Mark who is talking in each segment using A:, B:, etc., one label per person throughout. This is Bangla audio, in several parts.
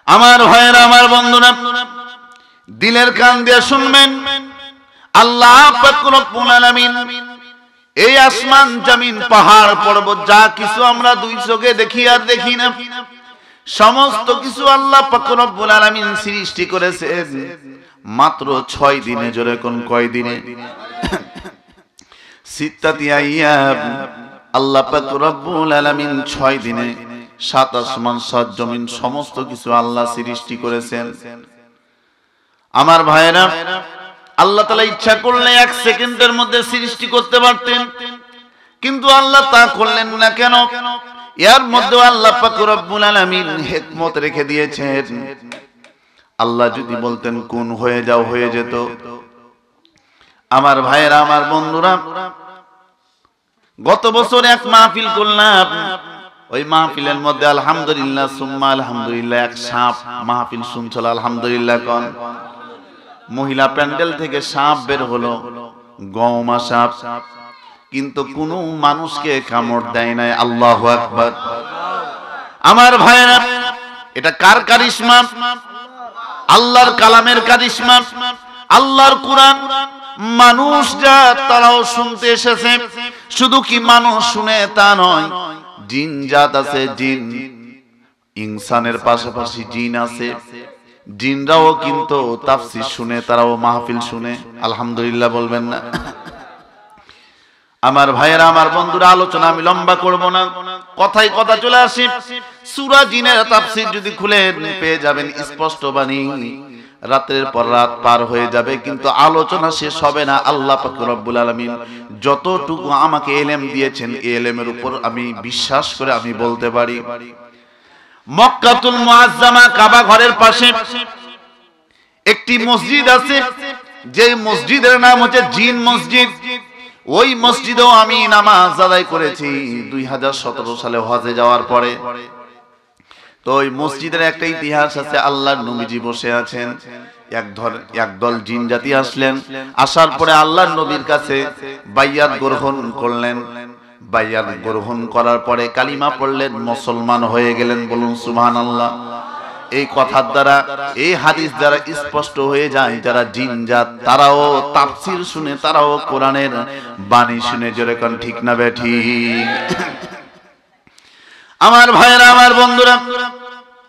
A: আমার ভাইয়েরা, আমার বন্ধুরা, দিলের কান দিয়ে শুনবেন, আল্লাহ পাক রব্বুল আলামিন এই আসমান জমিন পাহাড় পর্বত যা কিছু আমরা দুই চোখে দেখি আর দেখি না, সমস্ত কিছু আল্লাহ পাক রব্বুল আলামিন সৃষ্টি করেছেন মাত্র 6 দিনে। জোরে কোন কয় দিনে? সিত্তাতি আইয়াম। আল্লাহ পাক রব্বুল আলামিন 6 দিনে 7 আসমান 7 জমিন সমস্ত কিছু আল্লাহ সৃষ্টি করেছেন। আমার ভাইয়েরা, আল্লাহ তাআলা ইচ্ছা করলে 1 সেকেন্ডের মধ্যে সৃষ্টি করতে পারতেন, কিন্তু আল্লাহ তা করলেন না। কেন? এর মধ্যে আল্লাহ পাক রব্বুল আলামিন হিকমত রেখে দিয়েছেন। আল্লাহ যদি বলতেন কোন হয়ে যাও, হয়ে যেত। আমার ভাইয়েরা, আমার বন্ধুরা, গত বছর এক মাহফিল করলাম। ওই মাহফিলের মধ্যে আলহামদুলিল্লাহ সুম্মা আলহামদুলিল্লাহ এক সাপ মাহফিল শুনছিল। আলহামদুলিল্লাহ কোন মহিলা প্যান্ডেল থেকে সাপ বের হলো, গওমা সাপ, কিন্তু কোনো মানুষকে কামড় দেয় নাই। আল্লাহু আকবার। আমার ভাইয়েরা, এটা কার কারিশমা? আল্লাহর কালামের কারিশমা, আল্লাহর কোরআন। মানুষ যা তারাও শুনতে এসেছে। শুধু কি মানুষ শুনে তা নয়, জিন জাত আছে, জিন ইনসানের পাশাপাশি জিন আছে। জিনরাও কিন্তু তাফসীর শুনে, তারাও মাহফিল শুনে। আলহামদুলিল্লাহ বলবেন না? আমার ভাইয়েরা, আমার বন্ধুরা, আলোচনা আমি লম্বা করব না, কথাই কথা চলে আসি। সূরা জিনের তাফসীর যদি খুলেন পেয়ে যাবেন স্পষ্ট বাণী। রাতের পর রাত পার হয়ে যাবে কিন্তু আলোচনা শেষ হবে না। আল্লাহ পাক রব্বুল আলামিন যতটুকু আমাকে ইলম দিয়েছেন, এই ইলমের উপর আমি বিশ্বাস করে আমি বলতে পারি, মক্কাতুল মুআজ্জামা কাবা ঘরের পাশে একটি মসজিদ আছে, যে মসজিদের নাম হচ্ছে জিন মসজিদ। ওই মসজিদেও আমি নামাজ আদায় করেছি 2017 সালে হজে যাওয়ার পরে। তো ওই মসজিদের একটা ইতিহাস আছে। আল্লাহর নবীজি বসে আছেন, একদল জিন জাতি আসলেন। আসার পরে আল্লাহর নবীর কাছে বাইয়াত গ্রহণ করলেন। বাইয়াত গ্রহণ করার পরে কালিমা পড়লেন, মুসলমান হয়ে গেলেন। বলুন সুবহানাল্লাহ। এই কথার দ্বারা, এই হাদিস দ্বারা স্পষ্ট হয়ে যায় যারা জিন জাত তারাও তাফসীর শুনে, তারাও কোরআনের বাণী শুনে। জোরে কোন ঠিক না বেঠিক? আমার ভাইয়েরা, আমার বন্ধুরা,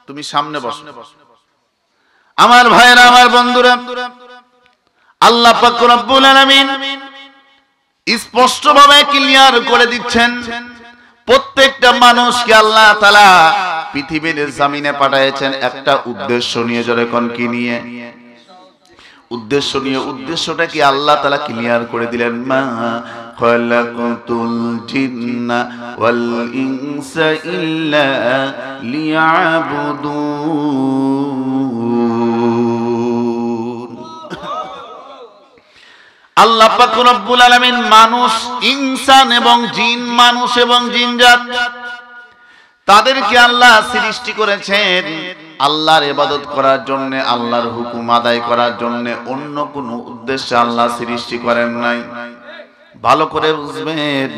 A: তুমি সামনে বসো। আমার ভাইয়েরা, আমার বন্ধুরা, আল্লাহ পাক রব্বুল আলামিন স্পষ্ট ভাবে ক্লিয়ার করে দিচ্ছেন, প্রত্যেকটা মানুষকে আল্লাহ তাআলা পৃথিবীর জমিনে পাঠিয়েছেন একটা উদ্দেশ্য নিয়ে। জোরে কোন কি নিয়ে? উদ্দেশ্য নিয়ে। উদ্দেশ্যটা কি আল্লাহ তাআলা ক্লিয়ার করে দিলেন। মা খালাকাতুল জিন্না ওয়াল ইনসা ইল্লা লিয়াবুদুন। আল্লাহ পাক রব্বুল আলামিন মানুষ, ইনসান এবং জিন, মানুষ এবং জিনজাত তাদেরকে আল্লাহ সৃষ্টি করেছেন আল্লাহর ইবাদত করার জন্য, আল্লাহর হুকুম আদায় করার জন্য। অন্য কোনো উদ্দেশ্যে আল্লাহ সৃষ্টি করেন নাই। ভালো করে বুঝবেন,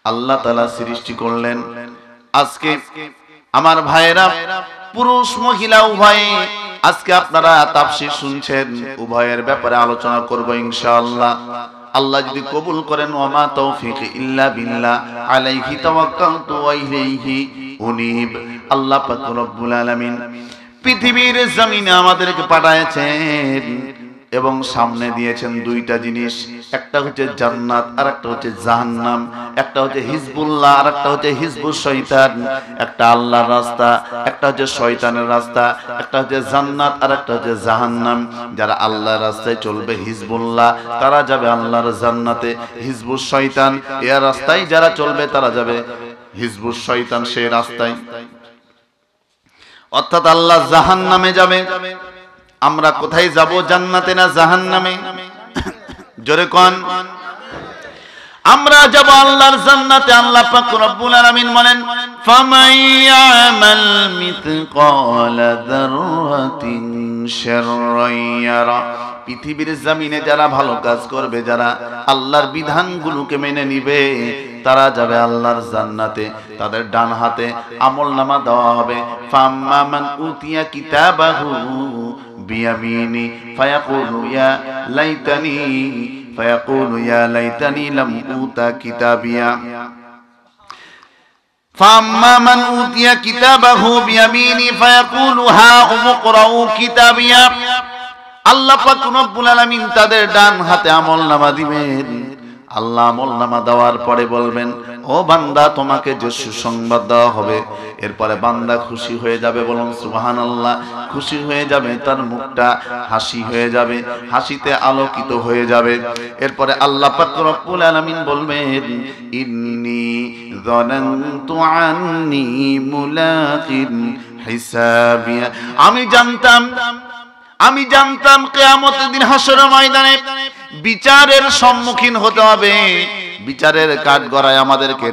A: আল্লাহ তাআলা সৃষ্টি করলেন। আজকে আমার ভাইয়েরা, পুরুষ মহিলা উভয়ে আজকে আপনারা তাফসীর শুনছেন, উভয়ের ব্যাপারে আলোচনা করব ইনশাআল্লাহ। আল্লাহ যদি কবুল করেন, ওয়ামা তৌফিক ইল্লা বিল্লাহ, আলাইহি তাওয়াক্কালতু ওয়া ইলাইহি উনীব। আল্লাহ পাক রব্বুল আলামিন পৃথিবীর জমিনে আমাদেরকে পাঠিয়েছেন এবং সামনে দিয়েছেন দুইটা জিনিস। একটা হচ্ছে জান্নাত আর একটা হচ্ছে জাহান্নাম। একটা হচ্ছে হিজবুল্লাহ আর একটা হচ্ছে হিজবুশ শয়তান। একটা আল্লাহর রাস্তা, একটা হচ্ছে শয়তানের রাস্তা। একটা হচ্ছে জান্নাত আর একটা হচ্ছে জাহান্নাম। যারা আল্লাহর রাস্তায় চলবে হিজবুল্লাহ, তারা যাবে আল্লাহর জান্নাতে। হিজবুশ শয়তান, এই রাস্তায় যারা চলবে তারা যাবে হিজবুশ শয়তান সেই রাস্তায়, অর্থাৎ আল্লাহ জাহান্নামে যাবে। আমরা কোথায় যাব? জান্নাতে না জাহান্নামে? জোরে কোন? আমরা যাব আল্লাহর জান্নাতে। আল্লাহ পাক রব্বুল আলামিন বলেন, ফামাইয়ামাল মিথকালা যাররাতিন শাররান ইয়ারা। পৃথিবীর জমিনে যারা ভালো কাজ করবে, যারা আল্লাহর বিধানগুলোকে মেনে নিবে, তারা যাবে আল্লাহর জান্নাতে। তাদের ডান হাতে আমলনামা দেওয়া হবে। ফাম্মা মান উতিয়া কিতাবাহু বিয়ামিনি ফায়াকুলু ইয়া লাইতানি লাম উতা কিতাবিয়া। فَأَمَّا مَنْ أُوتِيَ كِتَابَهُ بِيَمِينِهِ فَيَقُولُ هَاؤُمُ اقْرَءُوا كِتَابِيَهْ। আল্লাহ পাক রব্বুল আলামিন তাদের ডান হাতে আমলনামা দিবেন। আল্লাহ আমলনামা দেওয়ার পরে বলবেন, ও বান্দা, তোমাকে যে সুসংবাদ দেওয়া হবে। এরপরে বান্দা খুশি হয়ে যাবে, বলুন সুবহানাল্লাহ। খুশি হয়ে যাবে, তার মুখটা হাসি হয়ে যাবে, হাসিতে আলোকিত হয়ে যাবে। এরপরে আল্লাহ পাক রব্বুল আলামিন বলবেন, ইন্নী যানানতু আন্নী মুলাকিন হিসাবিয়া। আমি জানতাম কিয়ামতের দিন হাসরের ময়দানে বিচারের সম্মুখীন হতে হবে, বিচারের কাঠগড়ায় আমাদেরকে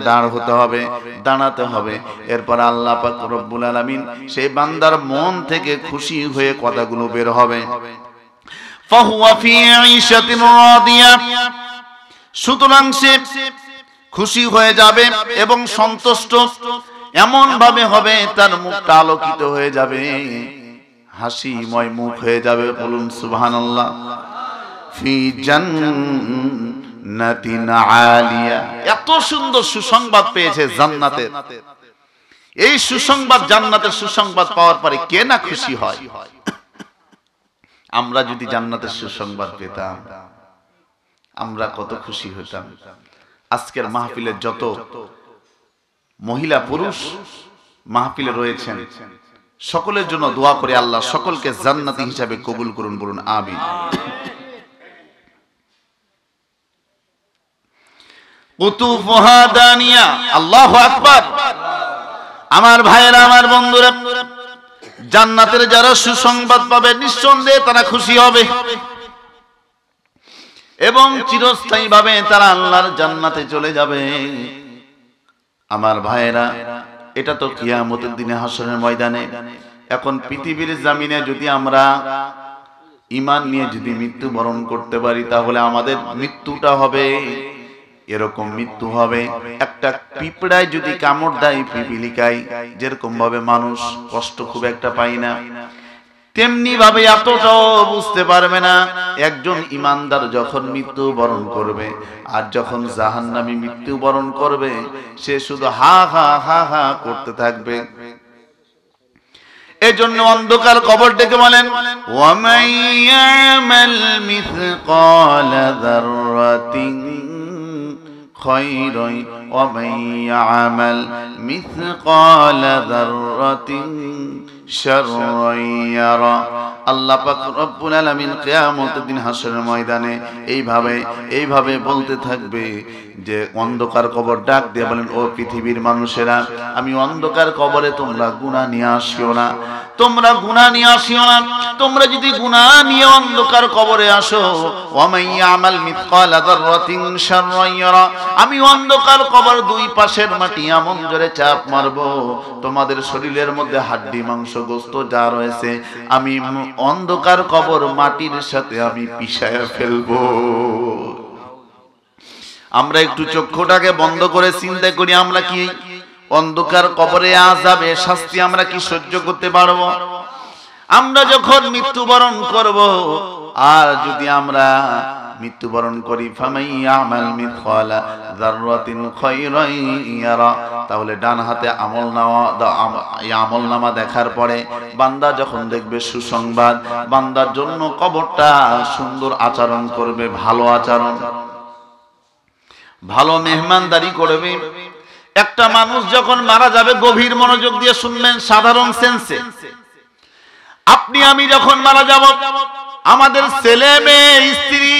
A: দাঁড়াতে হবে। এরপর আল্লাহ পাক রব্বুল আলামিন সেই বান্দার মন থেকে খুশি হয়ে কথাগুলো বের হবে। ফাহুয়া ফি ঈশাতিন রাদিয়া। সুতরাং সে খুশি হয়ে যাবে এবং সন্তুষ্ট এমন ভাবে হবে, তার মুখটা আলোকিত হয়ে যাবে, হাসিময় মুখ হয়ে যাবে, বলুন সুবহানাল্লাহ। ফি জান্নাতিন আলিয়া। এত সুন্দর সুসংবাদ পেয়েছে জান্নাতের। এই সুসংবাদ, জান্নাতের সুসংবাদ পাওয়ার পরে কে না খুশি হয়? আমরা যদি জান্নাতের সুসংবাদ পেতাম, আমরা কত খুশি হতাম। আজকের মাহফিলের যত মহিলা পুরুষ মাহফিলে রয়েছেন, সকলের জন্য দোয়া করে আল্লাহ সকলকে জান্নাতি হিসাবে কবুল করুন, বলুন আমিন। কুতুফুহা দানিয়া। আল্লাহু আকবার। আমার ভাইয়েরা, আমার বন্ধুরা, জান্নাতের যারা সুসংবাদ পাবে নিঃসন্দেহে তারা খুশি হবে এবং চিরস্থায়ী ভাবে তারা আল্লাহর জান্নাতে চলে যাবে। আমার ভাইয়েরা, এটা তো কিয়ামতের দিনে হাসরের ময়দানে। এখন পৃথিবীর জমিনে যদি আমরা ঈমান নিয়ে যদি মৃত্যুবরণ করতে পারি, তাহলে আমাদের মৃত্যুটা হবে এরকম মৃত্যু হবে, একটা পিঁপড়ায় যদি কামড় দেয় পিপিলিকায়, যেরকম ভাবে মানুষ কষ্ট খুব একটা পায় না, তেমনি ভাবে এতটাও বুঝতে পারবে না। একজন ইমানদার যখন মৃত্যুবরণ করবে আর যখন জাহান্নামী মৃত্যুবরণ করবে, সে শুধু হা হা হা হা করতে থাকবে। এজন্য অন্ধকার কবর ডেকে বলেন, ওয়ামান ইয়ামাল মিসকালা যাররাতিন খায়রান ওয়া মান ইয়ামাল মিসকালা যাররাতিন শাররান ইয়ারা। আল্লাহ পাক রব্বুল আলামিন কিয়ামতের দিন হাসরের ময়দানে এইভাবে বলতে থাকবে যে অন্ধকার কবর ডাক দিয়ে বলেন, ও পৃথিবীর মানুষেরা, আমি অন্ধকার কবরে তোমরা গুনাহ নিয়ে আসিও না, তোমরা গুনাহ নিয়ে আসিও না। তোমরা যদি গুনাহ নিয়ে অন্ধকার কবরে আসো, ওয়া মান ইয়ামাল মিসকালা যাররাতিন শাররান ইয়ারা, আমি অন্ধকার কবর দুই পাশের মাটি এমন জোরে চাপ মারবো, তোমাদের শরীরের মধ্যে হাড্ডি মাংস গোশত যা রয়েছে আমি অন্ধকার কবর মাটির সাথে আমি পিষায়া ফেলবো। আমরা একটু চক্ষুটাকে বন্ধ করে চিন্তা করি, আমরা কি অন্ধকার কবরে আযাবে শাস্তি আমরা কি সহ্য করতে পারবো? আমরা যখন মৃত্যুবরণ করব, আর যদি আমরা মৃত্যুবরণ করি, ফামাইয়ামাল মিসকালা যাররাতিন খায়রান ইয়ারা, তাহলে ডান হাতে আমলনামা দেখার পরে বান্দা যখন দেখবে সুসংবাদ, বান্দার জন্য কবরটা সুন্দর আচরণ করবে, ভালো আচরণ, ভালো মেহমানদারি করবে। একটা মানুষ যখন মারা যাবে, গভীর মনোযোগ দিয়ে শুনবেন, সাধারণ সেন্সে, আপনি আমি যখন মারা যাব, আমাদের ছেলে মেয়ে স্ত্রী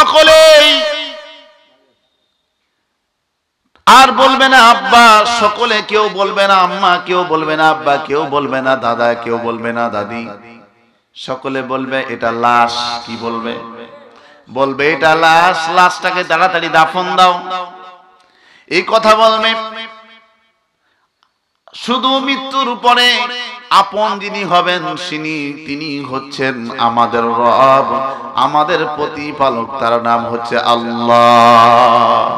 A: সকলেই আর বলবে না আব্বা, সকলে কেউ বলবে না আম্মা, কেউ বলবে না আব্বা, কেউ বলবে না দাদা, কেউ বলবে না দাদি, সকলে বলবে এটা লাশ। কি বলবে এটা লাশ, লাশটাকে তাড়াতাড়ি দাফন দাও, এই কথা বলবে। শুধু মৃত্যুর উপরে আপন যিনি হবেন তিনি হচ্ছেন আমাদের রব, আমাদের প্রতিপালক, তার নাম হচ্ছে আল্লাহ।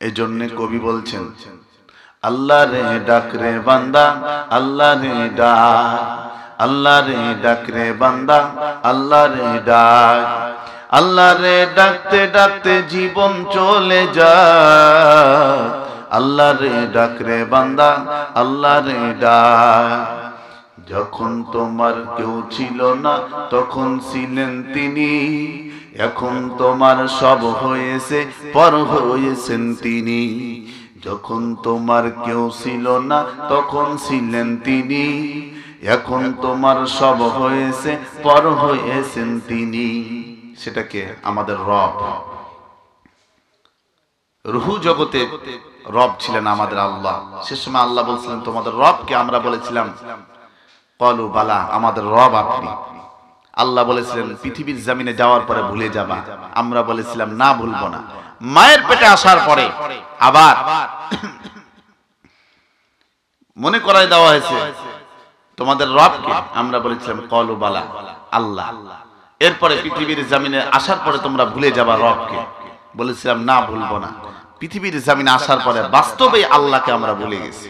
A: এজন্য কবি বলছেন, আল্লাহ রে ডাক রে বান্দা, আল্লাহ রে ডাক, আল্লাহ রে ডাক রে বান্দা, আল্লাহ রে ডাক, আল্লাহ রে ডাকতে ডাকতে জীবন চলে যায়, আল্লাহ রে ডাক রে বান্দা, আল্লাহ রে ডাক। যখন তোমার কেউ ছিল না তখন ছিলেন তিনি, এখন তোমার সব হয়েছে পর হয়েছেন তিনি। যখন তোমার কেউ ছিল না তখন ছিলেন তিনি, এখন তোমার সব হয়েছে পর হয়েছেন তিনি। সেটাকে আমাদের রব, রুহু জগতে রব ছিলেন আমাদের আল্লাহ। সে সময় আল্লাহ বলছিলেন তোমাদের রবকে? আমরা বলেছিলাম কলু বালা, আমাদের রব আপনি। আল্লাহ বলেছিলেন পৃথিবীর জমিনে যাওয়ার পরে ভুলে যাবা, আমরা বলেছিলাম না ভুলবো না। মায়ের পেটে আসার পরে আবার মনে করাই দেওয়া হয়েছে তোমাদের রবকে, আমরা বলেছিলাম কলু বালা, আল্লাহ। এরপরে পৃথিবীর জমিনে আসার পরে তোমরা ভুলে যাবা রবকে, বলেছিলাম না ভুলবো না। পৃথিবীর জমিনে আসার পরে বাস্তবে আল্লাহকে আমরা ভুলে গেছি।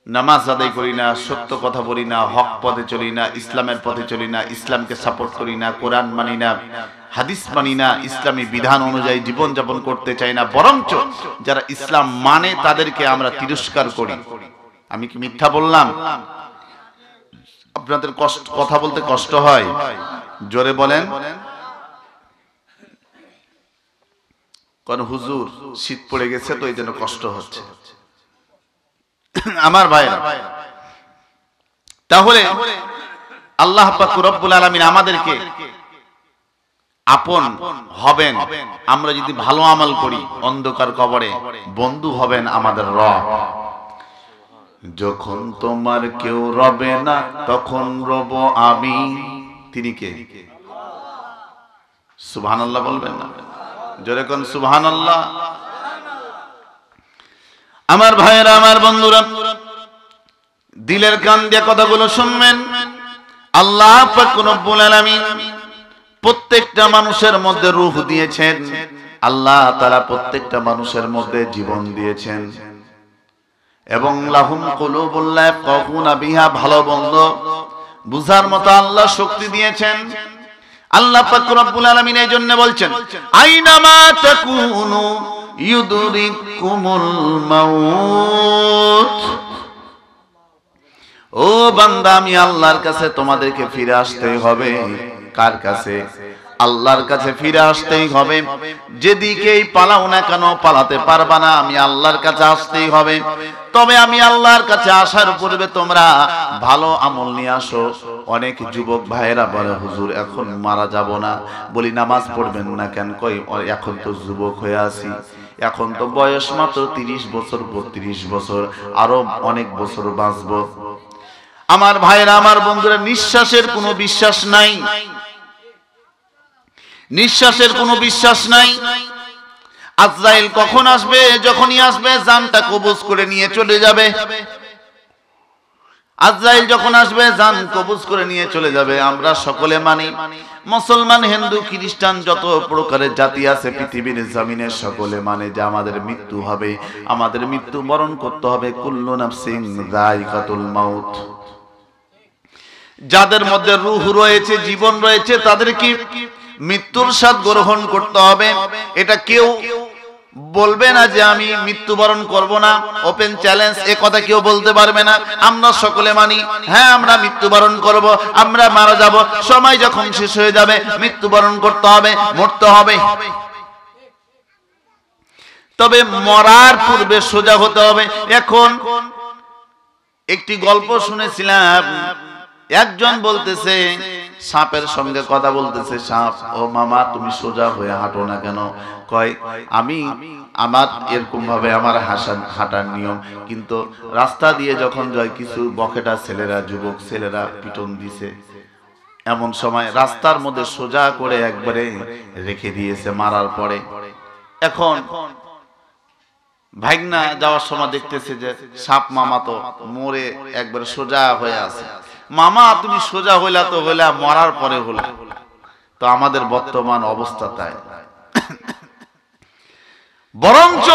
A: নামাজ আদায় করি না, সত্য কথা বলি না, হক পথে চলি না, ইসলামের পথে চলি না, ইসলামকে সাপোর্ট করি না, কোরআন মানি না, হাদিস মানি না, ইসলামী বিধান অনুযায়ী জীবন যাপন করতে চাই না, বরঞ্চ যারা ইসলাম মানে তাদেরকে আমরা তিরস্কার করি। আমি কি মিথ্যা বললাম? আপনাদের কথা বলতে কষ্ট হয়? জোরে বলেন। কারণ হুজুর শীত পড়ে গেছে তো এই জন্য কষ্ট হচ্ছে। আমার ভাই, তাহলে আল্লাহ পাক রব্বুল আলামিন আমাদেরকে আপন হবেন আমরা যদি ভালো আমল করি। অন্ধকার কবরে বন্ধু হবেন আমাদের রব। যখন তোমার কেউ রবে না তখন রব আমি। তিনি কে? সুবহানাল্লাহ বলবেন না? জোরে কোন সুবহানাল্লাহ। আমার ভাইয়েরা, আমার বন্ধুরা, দিলের কান দিয়ে কথাগুলো শুনবেন। আল্লাহ পাক রব্বুল আলামিন প্রত্যেকটা মানুষের মধ্যে রূহ দিয়েছেন। আল্লাহ তাআলা প্রত্যেকটা মানুষের মধ্যে জীবন দিয়েছেন এবং লাহুম কুলুবুল লা ইয়াফকাহুনা বিহা, ভালো মন্দ বুঝার মতো আল্লাহ শক্তি দিয়েছেন। আল্লাহ পাক রব্বুল আলামিন এই জন্য বলছেন আইনামা তাকুনু ইউদরিকুমুল মাউত। ও বান্দা, আমি আল্লাহর কাছে তোমাদেরকে ফিরে আসতেই হবে। কার কাছে? আল্লাহর কাছে ফিরে আসতেই হবে। যেদিকেই পালাও না কেন পালাতে পারবা না, আমি আল্লাহর কাছে আসতেই হবে। তবে আমি আল্লাহর কাছে আসার পূর্বে তোমরা ভালো আমল নিয়ে আসো। অনেক যুবক ভাইয়েরা বলে হুজুর এখন মারা যাব না। বলি নামাজ পড়বেন না কেন? কই এখন তো যুবক হয়ে আছি, এখন তো বয়স মাত্র 30 বছর 32 বছর, আরো অনেক বছর বাঁচবো। আমার ভাইয়েরা, আমার বন্ধুরা, নিঃশ্বাসের কোনো বিশ্বাস নাই, নিঃশ্বাসের কোনো বিশ্বাস নাই। আজরাইল কখন আসবে? যখনই আসবে জানটা কবজ করে নিয়ে চলে যাবে। আজরাইল যখন আসবে জান কবজ করে নিয়ে চলে যাবে। আমরা সকলে মানি, মুসলমান, হিন্দু, খ্রিস্টান, যত প্রকারের জাতি আছে পৃথিবীর জমিনে সকলে মানে যে আমাদের মৃত্যু হবে, আমাদের মৃত্যু বরণ করতে হবে। কুল্লু নাফসিন যায়িকাতুল মাউত। যাদের মধ্যে রূহ রয়েছে, জীবন রয়েছে, তাদেরকে মৃত্যুর স্বাদ গ্রহণ করতে হবে। এটা কেউ বলবে না যে আমি মৃত্যুবরণ করব না। ওপেন চ্যালেঞ্জ, এ কথা কেউ বলতে পারবে না। আমরা সকলে মানি, হ্যাঁ আমরা মৃত্যুবরণ করব, আমরা মারা যাব। সময় যখন শেষ হয়ে যাবে মৃত্যুবরণ করতে হবে, মরতে হবে। তবে মরার পূর্বে সোজা হতে হবে। এখন একটি গল্প শুনেছিলাম, একজন বলতেছে সাপের সঙ্গে কথা বলতেছে। সাপ, ও মামা তুমি সোজা হয়ে হাঁটো না কেন? কয় আমি আমার এরকম ভাবে আমার হাঁটার নিয়ম, কিন্তু রাস্তা দিয়ে যখন যায় কিছু বকেটা ছেলেরা, যুবক ছেলেরা পিটন দিছে, এমন সময় রাস্তার মধ্যে সোজা করে একবারে রেখে দিয়েছে মারার পরে। এখন ভাগনা যাওয়ার সময় দেখতেছে যে সাপ মামা তো মরে একবার সোজা হয়ে আছে। মামা তুমি সোজা হইলা তো হইলা, মরার পরে হলো। তো আমাদের বর্তমান অবস্থা তাই। বরঞ্চ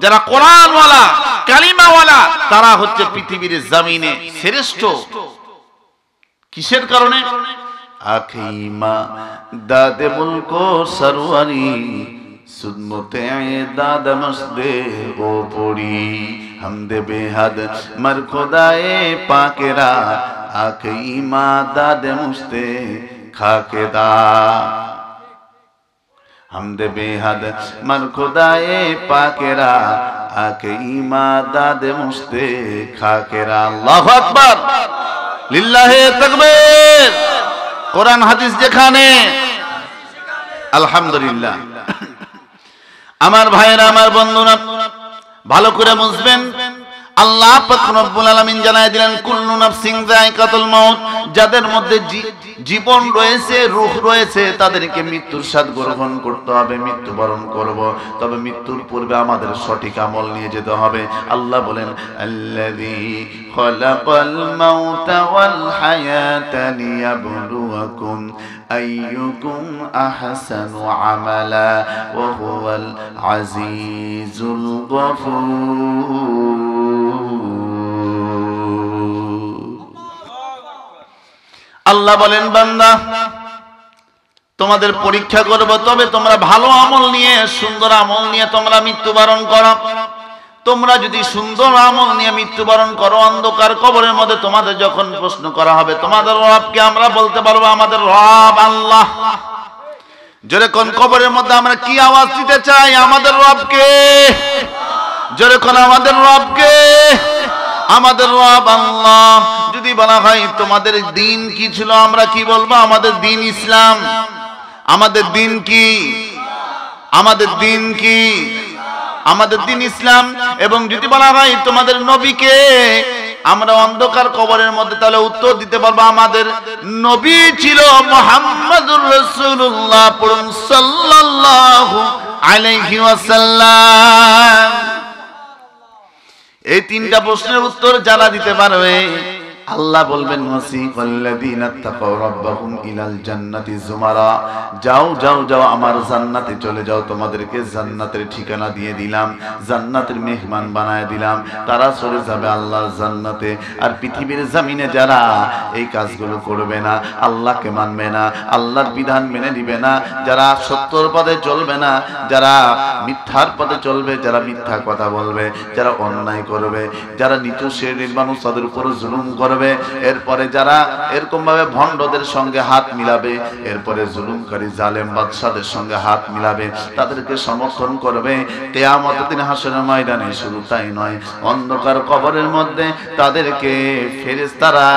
A: যারা কোরআনওয়ালা কালিমাওয়ালা তারা হচ্ছে পৃথিবীর জমিনে শ্রেষ্ঠ। কিসের কারণে? আখিমা দাদে মুলকো সরওয়ারি সুন্নতে দাদ মসদে ও পড়ি হামদে বেহাদ মর খোদায়ে পাকেরা আখিমা দাদে মুস্তে খাকেদা হামদে বেহাদ মর খোদায়ে পাকেরা আখিমা দাদে মুস্তে খাকেরা। আল্লাহু আকবার, লিল্লাহে তাকবীর। কোরআন হাদিস যেখানে, আলহামদুলিল্লাহ। আমার ভাইরা, আমার বন্ধুরা, ভালো করে বুঝবেন। আল্লাহ পাক রব্বুল আলামিন জানায় দিলেন কুল্লু নাফসিন যায়কাতুল মাউত। যাদের মধ্যে জীবন রয়েছে, রূহ রয়েছে, তাদেরকে মৃত্যুর স্বাদ গ্রহণ করতে হবে, মৃত্যুবরণ করব। তবে মৃত্যুর পূর্বে আমাদের সঠিক আমল নিয়ে যেতে হবে। আল্লাহ বলেন আল্লাযী খালাকাল মাউতা ওয়াল হায়াতা লিয়াবলুয়াকুম আইয়ুকুম আহসানু আমালা ওয়া হুয়াল আজিজুল গফুর। আল্লাহ বলেন বান্দা তোমাদের পরীক্ষা করব, তবে তোমরা ভালো আমল নিয়ে, সুন্দর আমল নিয়ে তোমরা মৃত্যুবরণ করো। তোমরা যদি সুন্দর আমল নিয়ে মৃত্যুবরণ করো, অন্ধকার কবরের মধ্যে তোমাদের যখন প্রশ্ন করা হবে তোমাদের রবকে, আমরা বলতে পারবো আমাদের রব আল্লাহ। যেরকম কবরের মধ্যে আমরা কি আওয়াজ দিতে চাই? আমাদের রবকে। যেরকম আমাদের রবকে, আমাদের রব আল্লাহ। যদি বলা হয় তোমাদের দিন কি ছিল, আমরা কি বলবো? আমাদের দিন ইসলাম। আমাদের দিন কি? আমাদের দিন কি? আমাদের দিন ইসলাম। এবং যদি বলা হয় তোমাদের নবীকে, আমরা অন্ধকার কবরের মধ্যে তাহলে উত্তর দিতে পারবো আমাদের নবী ছিল মুহাম্মদুর রাসূলুল্লাহ, পড়ুন সাল্লাল্লাহু আলাইহি ওয়াসাল্লাম। এই তিনটা প্রশ্নের উত্তর যারা দিতে পারবে, আল্লাহ বলবেন ওয়াসিকাল্লাযীনা তাকাউ রাব্বাহুম ইলাল জান্নাতি যুমারা। যাও যাও যাও, আমার জান্নাতে চলে যাও, তোমাদেরকে জান্নাতের ঠিকানা দিয়ে দিলাম, জান্নাতের মেহমান বানায় দিলাম। তারা চলে যাবে আল্লাহর জান্নাতে। আর পৃথিবীর জমিনে যারা এই কাজগুলো করবে না, আল্লাহকে মানবে না, আল্লাহর বিধান মেনে নিবে না, যারা সত্যর পথে চলবে না, যারা মিথ্যার পথে চলবে, যারা মিথ্যা কথা বলবে, যারা অন্যায় করবে, যারা নিচু শ্রেণীর মানুষ তাদের উপর জুলুম করবে, এরপরে যারা এরকম ভাবে ভণ্ডদের সঙ্গে হাত মিলাবে, এরপরে জুলুমকারী জালেম বাদশাদের সঙ্গে হাত মিলাবে, তাদেরকে সমর্থন করবে, কিয়ামতের দিন হাসরের ময়দানে শুধু তাই নয়, অন্ধকার কবরের মধ্যে তাদেরকে ফেরেশতারা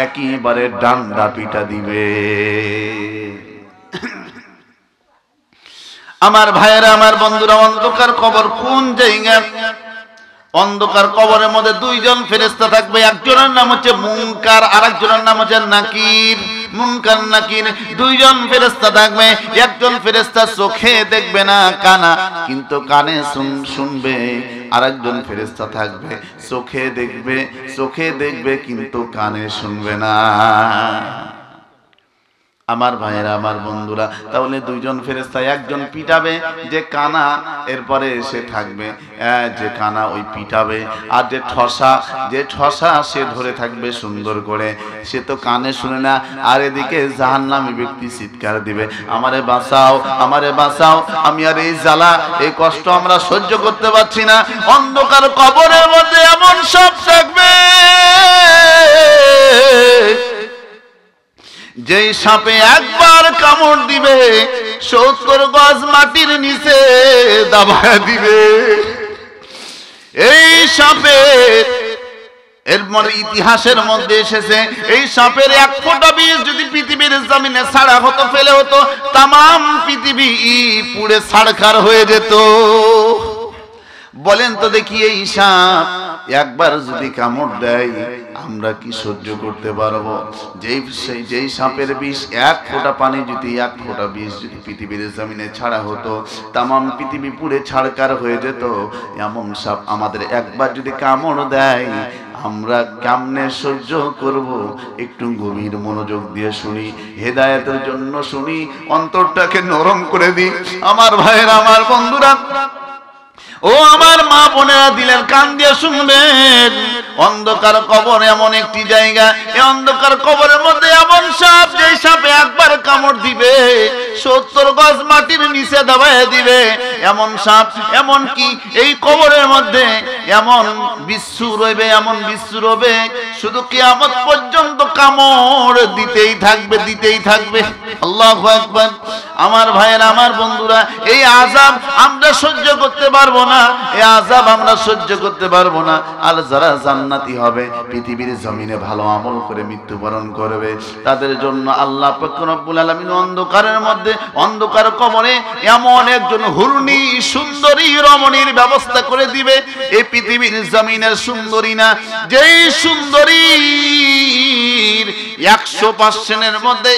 A: একেবারে ডান্ডা পিটা দিবে। আমার ভাইয়েরা, আমার বন্ধুরা, অন্ধকার কবর কোন জায়গা? অন্ধকার কবরের মধ্যে দুইজন ফেরেশতা থাকবে। একজনের নাম হচ্ছে মুনকার, আরেকজনের নাম হচ্ছে নাকির। মুনকার নাকির দুইজন ফেরেশতা থাকবে। একজন ফেরেশতা চোখে দেখবে না, কানা কিন্তু কানে শুনবে। আরেকজন ফেরেশতা থাকবে চোখে দেখবে কিন্তু কানে শুনবে না। আমার ভাইয়েরা, আমার বন্ধুরা, তাহলে দুইজন ফেরেশতা, একজন পিটাবে যে কানা, এরপরে সে থাকবে যে কানা ওই পিটাবে, আর যে ঠসা সে ধরে থাকবে সুন্দর করে, সে তো কানে শুনে না। আর এদিকে জাহান্নামী ব্যক্তি চিৎকার দিবে, আমারে বাঁচাও, আমারে বাঁচাও, আমি আর এই জ্বালা, এই কষ্ট আমরা সহ্য করতে পারছি না। অন্ধকার কবরের মধ্যে এমন সব থাকবে যেই সাপে একবার কামড় দিবে 70 গজ মাটির নিচে দাবায় দিবে। এই সাপে এর মানে ইতিহাসের মধ্যে এসেছে, এই সাপের এক ফোঁটা বিষ যদি পৃথিবীর জমিনে ছাড়া হতো, ফেলে হতো, তামাম পৃথিবী পুড়ে ছাড়খাড় হয়ে যেত। বলেন তো দেখি, এই সাপ একবার যদি কামড় দেয় আমরা কি সহ্য করতে পারবো? যেই সাপের বিষ, এক ফোঁটা পানি যদি, এক ফোঁটা বিষ যদি পৃথিবীর জমিনে ছাড়া হতো, তামাম পৃথিবী পুড়ে ছাড়কার হয়ে যেত। এমন সাপ আমাদের একবার যদি কামড় দেয় আমরা কেমনে সহ্য করব? একটু গভীর মনোযোগ দিয়ে শুনি, হেদায়েতের জন্য শুনি, অন্তরটাকে নরম করে দিই। আমার ভাইয়েরা, আমার বন্ধুরা, ও আমার মা বোনেরা, দিলের কান দিয়ে শুনবেন। অন্ধকার কবর এমন একটি জায়গা, এই অন্ধকার কবরের মধ্যে এমন সাপ, যে সাপে একবার কামড় দিবে 70 গজ মাটির নিচে দাবায় দিবে। এমন সাপ, এমন কি এই কবরের মধ্যে এমন বিচ্ছু রইবে, এমন বিচ্ছু রবে, শুধু কিয়ামত পর্যন্ত কামড় দিতেই থাকবে, দিতেই থাকবে। আল্লাহু আকবার। আমার ভাইয়েরা, আমার বন্ধুরা, এই আযাব আমরা সহ্য করতে পারবো না, এই আযাব আমরা সহ্য করতে পারবো না। আর যারা জান্নাতি হবে, পৃথিবীর জমিনে ভালো আমল করে মৃত্যুবরণ করবে, তাদের জন্য আল্লাহ পাক রব্বুল আলামিন অন্ধকারের মধ্যে, অন্ধকার কবরে এমন একজন হুরনি সুন্দরী রমণীর ব্যবস্থা করে দিবে। এই পৃথিবীর জমিনের সুন্দরী না, যেই সুন্দরীর 100%-এর মধ্যে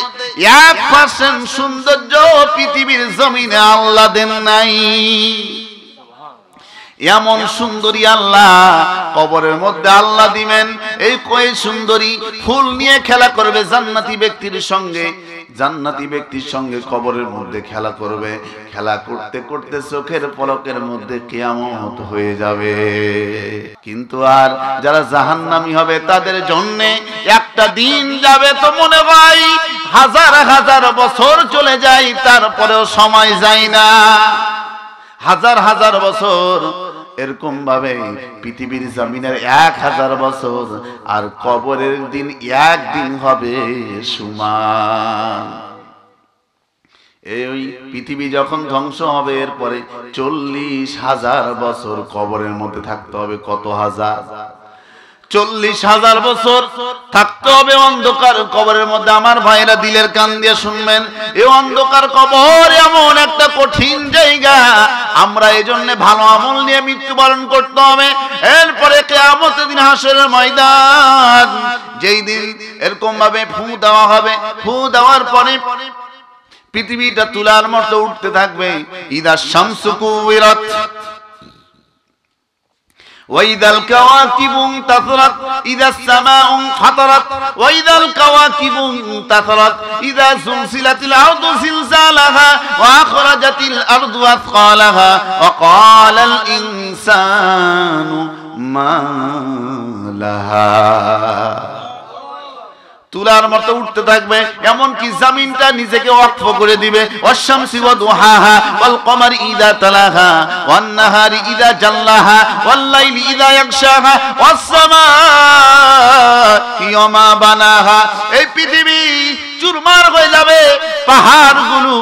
A: 1% সৌন্দর্য পৃথিবীর জমিনে আল্লাহ দেন নাই। এমন সুন্দরী আল্লাহ কবরের মধ্যে আল্লাহ দিবেন। এই কয় সুন্দরী ফুল নিয়ে খেলা করবে জান্নাতি ব্যক্তির সঙ্গে, জান্নাতি ব্যক্তির সঙ্গে কবরের মধ্যে খেলা করবে। খেলা করতে করতে চোখের পলকের মধ্যে কিয়ামত হয়ে যাবে। কিন্তু আর যারা জাহান্নামী হবে তাদের জন্য একটা দিন যাবে তো মনে হয় হাজার হাজার বছর চলে যায়, তারপরেও সময় যায় না। হাজার হাজার বছর, এরকম ভাবে পৃথিবীর জমিনের 1000 বছর, আর কবরের দিন একদিন হবে সমান। এই পৃথিবী যখন ধ্বংস হবে, এরপরে 40,000 বছর কবরের মধ্যে থাকতে হবে। কত হাজার? 40,000 বছর থাকতে হবে অন্ধকার কবরের মধ্যে। আমার ভাইরা, দিলের কান দিয়ে শুনবেন, এই অন্ধকার কবর এমন একটা কঠিন জায়গা। আমরা এই জন্য ভালো আমল নিয়ে মৃত্যুবরণ করতে হবে। এরপরে কিয়ামতের দিন হাসরের ময়দান, যেই দিন এরকম ভাবে ফু দেওয়া হবে, ফু দেওয়ার পরে পৃথিবীটা তুলার মতো উঠতে থাকবে। ইদা শামসু কুবিরাত وإذا الكواكب انتثرت إذا السماء انفطرت وإذا الكواكب انتثرت إذا زلزلت الأرض زلزالها وأخرجت الأرض أثقالها وقال الإنسان ما لها। তুলার মতো উঠতে থাকবে, এমন কি জমিনটা নিজেকে ওয়াকফ করে দিবে। ওয়াশ-শামসি ওয়া দুহাহা ওয়াল কমারি ইযা তালাহা ওয়ান নাহারি ইযা জাল্লাহা ওয়াল লাইলি ইযা ইয়াগশাহা ওয়াস সামাই ওয়া মা বানাহা। এই পৃথিবী চুরমার হয়ে যাবে, পাহাড়গুলো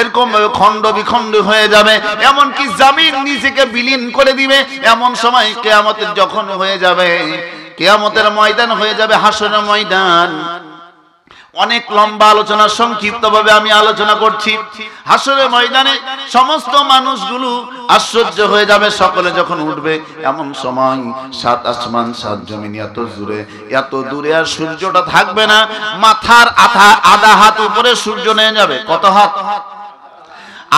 A: এরকম ভাবে খণ্ড বিখণ্ড হয়ে যাবে, এমন কি জমিন নিজেকে বিলীন করে দিবে। এমন সময় কিয়ামতের যখন হয়ে যাবে, কিয়ামতের ময়দান হয়ে যাবে হাসরের ময়দান। অনেক লম্বা আলোচনা, সংক্ষিপ্তভাবে আমি আলোচনা করছি। হাসরের ময়দানে সমস্ত মানুষগুলো আশ্চর্য হয়ে যাবে। সকলে যখন উঠবে, এমন সময় 7 আসমান 7 জমিন এত দূরে আর সূর্যটা থাকবে না। মাথার আধা হাত উপরে সূর্য নেমে যাবে। কত হাত?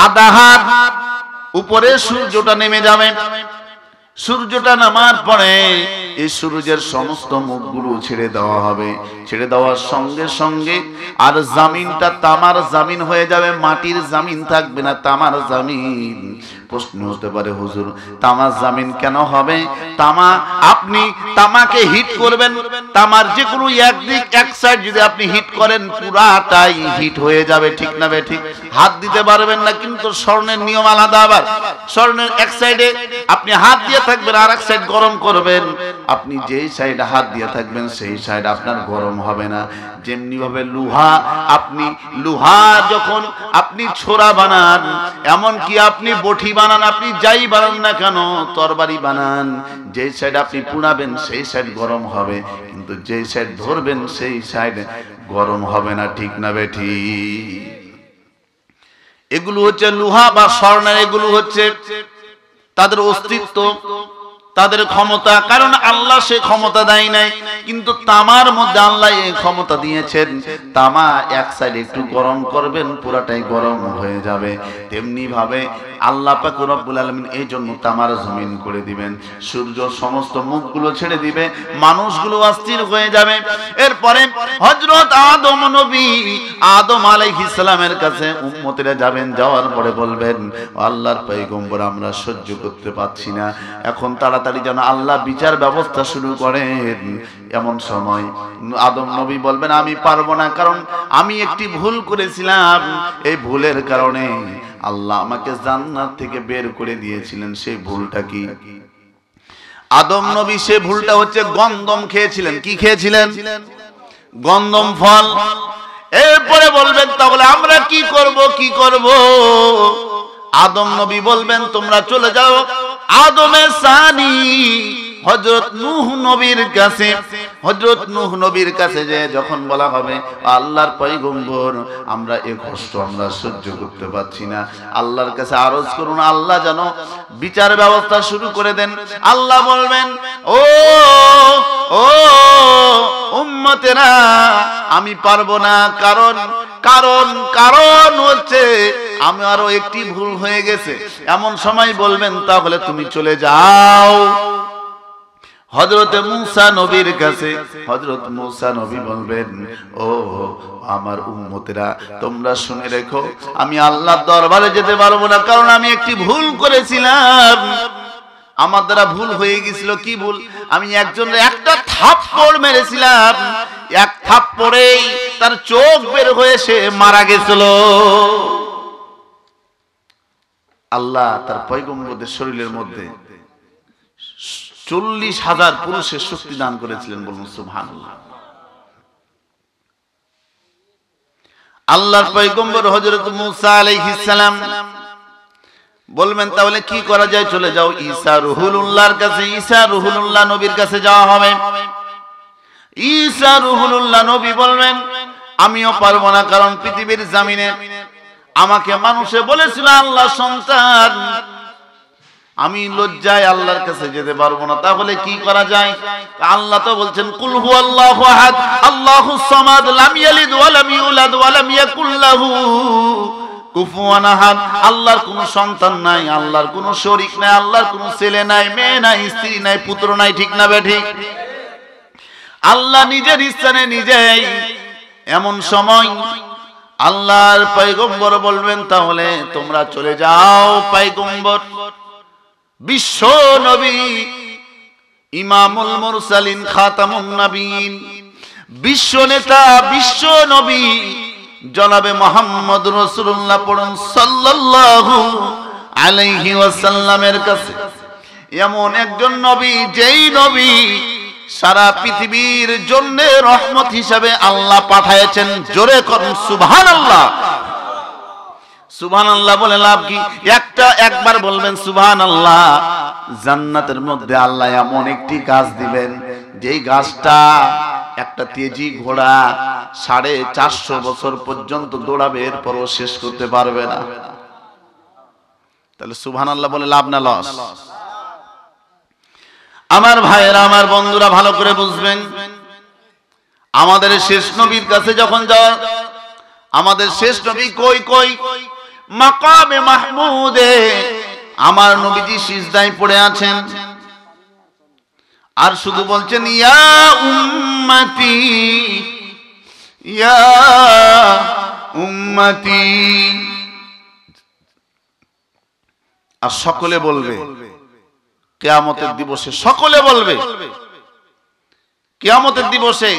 A: আধা হাত উপরে সূর্যটা নেমে যাবে। সূর্যটা নামার পরে এই সূর্যের সমস্ত মুখগুলো ছেড়ে দেওয়া হবে। ছেড়ে দেওয়ার সঙ্গে সঙ্গে আর জমিনটা তামার জমিন হয়ে যাবে, মাটির জমিন থাকবে না, তামার জমিন। প্রশ্ন হতে পারে, হুজুর তামার জমিন কেন হবে? তামা, আপনি তামাকে হিট করবেন, তামার যে কোনো একদিক এক সাইড যদি আপনি হিট করেন, পুরাটাই হিট হয়ে যাবে, ঠিক না বে ঠিক? হাত দিতে পারবেন না। কিন্তু স্বর্ণের নিয়ম আলাদা। আবার স্বর্ণের এক সাইডে আপনি হাত দিয়ে থাকবেন, আর এক সাইড গরম করবেন। আপনি যেই সাইডে হাত দিয়ে থাকবেন সেই সাইড আপনার গরম হবে না। যেমনি ভাবে লোহা, আপনি লোহা যখন আপনি ছোরা বানান, এমন কি আপনি বটি বানান, আপনি যাই বানান না কেন, তরবারি বানান, যেই সাইড আপনি পুড়াবেন সেই সাইড গরম হবে, কিন্তু যেই সাইড ধরবেন সেই সাইড গরম হবে না, ঠিক না বেঠি? এগুলো হচ্ছে লোহা বা স্বর্ণের, এগুলো হচ্ছে তাদের অস্তিত্ব, তাদের ক্ষমতা, কারণ আল্লাহ সে ক্ষমতা দেয় নাই, কিন্তু তামার মধ্যে আল্লাহ এই ক্ষমতা দিয়েছেন। তামা এক সাইড একটু গরম করবেন, পুরাটাই গরম হয়ে যাবে। তেমনি ভাবে আল্লাহ পাক রব্বুল আলামিন এই জন্য তামার জমিন করে দিবেন, সূর্য সমস্ত মুখগুলো ছেড়ে দিবে, মানুষগুলো অস্থির হয়ে যাবে। এরপরে হযরত আদম নবী আদম আলাইহিস সালামের কাছে উম্মতেরা যাবেন, যাওয়ার পরে বলবেন, আল্লাহর পয়গম্বর আমরা সহ্য করতে পারছি না, এখন তাড়াতাড়ি যেন আল্লাহ বিচার ব্যবস্থা শুরু করেন। এমন সময় আদম নবী বলবেন, আমি পারবো না, কারণ আমি একটি ভুল করেছিলাম, এই ভুলের কারণে আল্লাহ আমাকে জান্নাত থেকে বের করে দিয়েছিলেন। সেই ভুলটা কি? আদম নবী সে ভুলটা হচ্ছে গন্ধম খেয়েছিলেন। কি খেয়েছিলেন? গন্ধম ফল। এরপরে বলবেন, তাহলে আমরা কি করব, কি করব? আদম নবী বলবেন, তোমরা চলে যাও আদমে সানি হযরত নূহ নবীর কাছে। হযরত নূহ নবীর কাছে যে যখন বলা হবে, আল্লাহর পয়গম্বর আমরা এই কষ্ট আমরা সহ্য করতে পারছি না, আল্লাহর কাছে আরজ করুন আল্লাহ যেন বিচার ব্যবস্থা শুরু করে দেন। আল্লাহ বলবেন, ও ও উম্মতেরা আমি পারবো না, কারণ কারণ কারণ হচ্ছে আমারও একটি ভুল হয়ে গেছে। এমন সময় বলবেন, তাহলে তুমি চলে যাও হযরত মূসা নবীর কাছে। হযরত মূসা নবী বলবেন, ও আমার উম্মতেরা তোমরা শুনে রেখো, আমি আল্লাহর দরবারে যেতে পারবো না, কারণ আমি একটি ভুল করেছিলাম, আমার দ্বারা ভুল হয়ে গেছিল। কি ভুল? আমি একজনের একটা থাপ্পড় মেরেছিলাম, এক থাপ্পড়েই তার চোখ বের হয়ে সে মারা গেছিল। আল্লাহ তার পয়গম্বরদের শরীরের মধ্যে 40,000 পুরুষের শক্তি দান করেছিলেন। বলুন সুবহানাল্লাহ। আল্লাহর পয়গম্বর হযরত মূসা আলাইহিস সালাম বলবেন, তাহলে কি করা যায়? চলে যাও ঈসা রুহুল্লাহর কাছে। ঈসা রুহুল্লাহ নবীর কাছে যাওয়া হবে। ঈসা রুহুল্লাহ নবী বলবেন, আমিও পারবো না, কারণ পৃথিবীর জমিনে আমাকে মানুষে বলেছিল আল্লাহ সন্তান, আমি লজ্জায় আল্লাহর কাছে যেতে পারবো না, তাহলে কি করা যায়? আল্লাহ তো বলছেন, কুল হুয়াল্লাহু আহাদ আল্লাহুস সামাদ লাম ইয়ালিদ ওয়া লাম ইউলাদ ওয়া লাম ইয়াকুল লাহু কুফুয়ান আহাদ। আল্লাহর কোনো সন্তান নাই, আল্লাহর কোনো শরীক নাই, আল্লাহর কোনো ছেলে নাই, মেয়ে নাই, স্ত্রী নাই, পুত্র নাই। ঠিক না বেঠিক? আল্লাহ নিজের স্থানে নিজেই। এমন সময় আল্লাহর পয়গম্বর বলবেন, তাহলে তোমরা চলে যাও। পয়গম্বর বিশ্ব নবী ইমামুল মুরসালিন খাতামুন নবীন, বিশ্ব নেতা, বিশ্ব নবী জনাবে মুহাম্মদ রাসূলুল্লাহ পড়ুন সাল্লাল্লাহু আলাইহি ওয়াসাল্লামের কাছে। এমন একজন নবী, যেই নবী সারা পৃথিবীর জন্য রহমত হিসাবে আল্লাহ পাঠায়েছেন। জোরে করুন সুবহানাল্লাহ। সুবহানাল্লাহ বলে লাভ কি? একবার বলবেন সুবহানাল্লাহ, জান্নাতের মধ্যে আল্লাহ এমন একটি গাছ দিবেন, যেই গাছটা একটা তেজি ঘোড়া 450 বছর পর্যন্ত দৌড়াবে, এরপরও শেষ করতে পারবে না। তাহলে সুবহানাল্লাহ বলে লাভ না লস? আমার ভাইয়েরা, আমার বন্ধুরা ভালো করে বুঝবেন, আমাদের শেষ নবীর কাছে যখন যাওয়া, আমাদের শেষ নবী কই মাকামে মাহমুদে আমার নবীজি সিজদায় পড়ে আছেন, আর শুধু বলছেন, ইয়া উম্মতি ইয়া উম্মতি। আর সকলে বলবে কিয়ামতের দিবসে, সকলে বলবে কিয়ামতের দিবসে,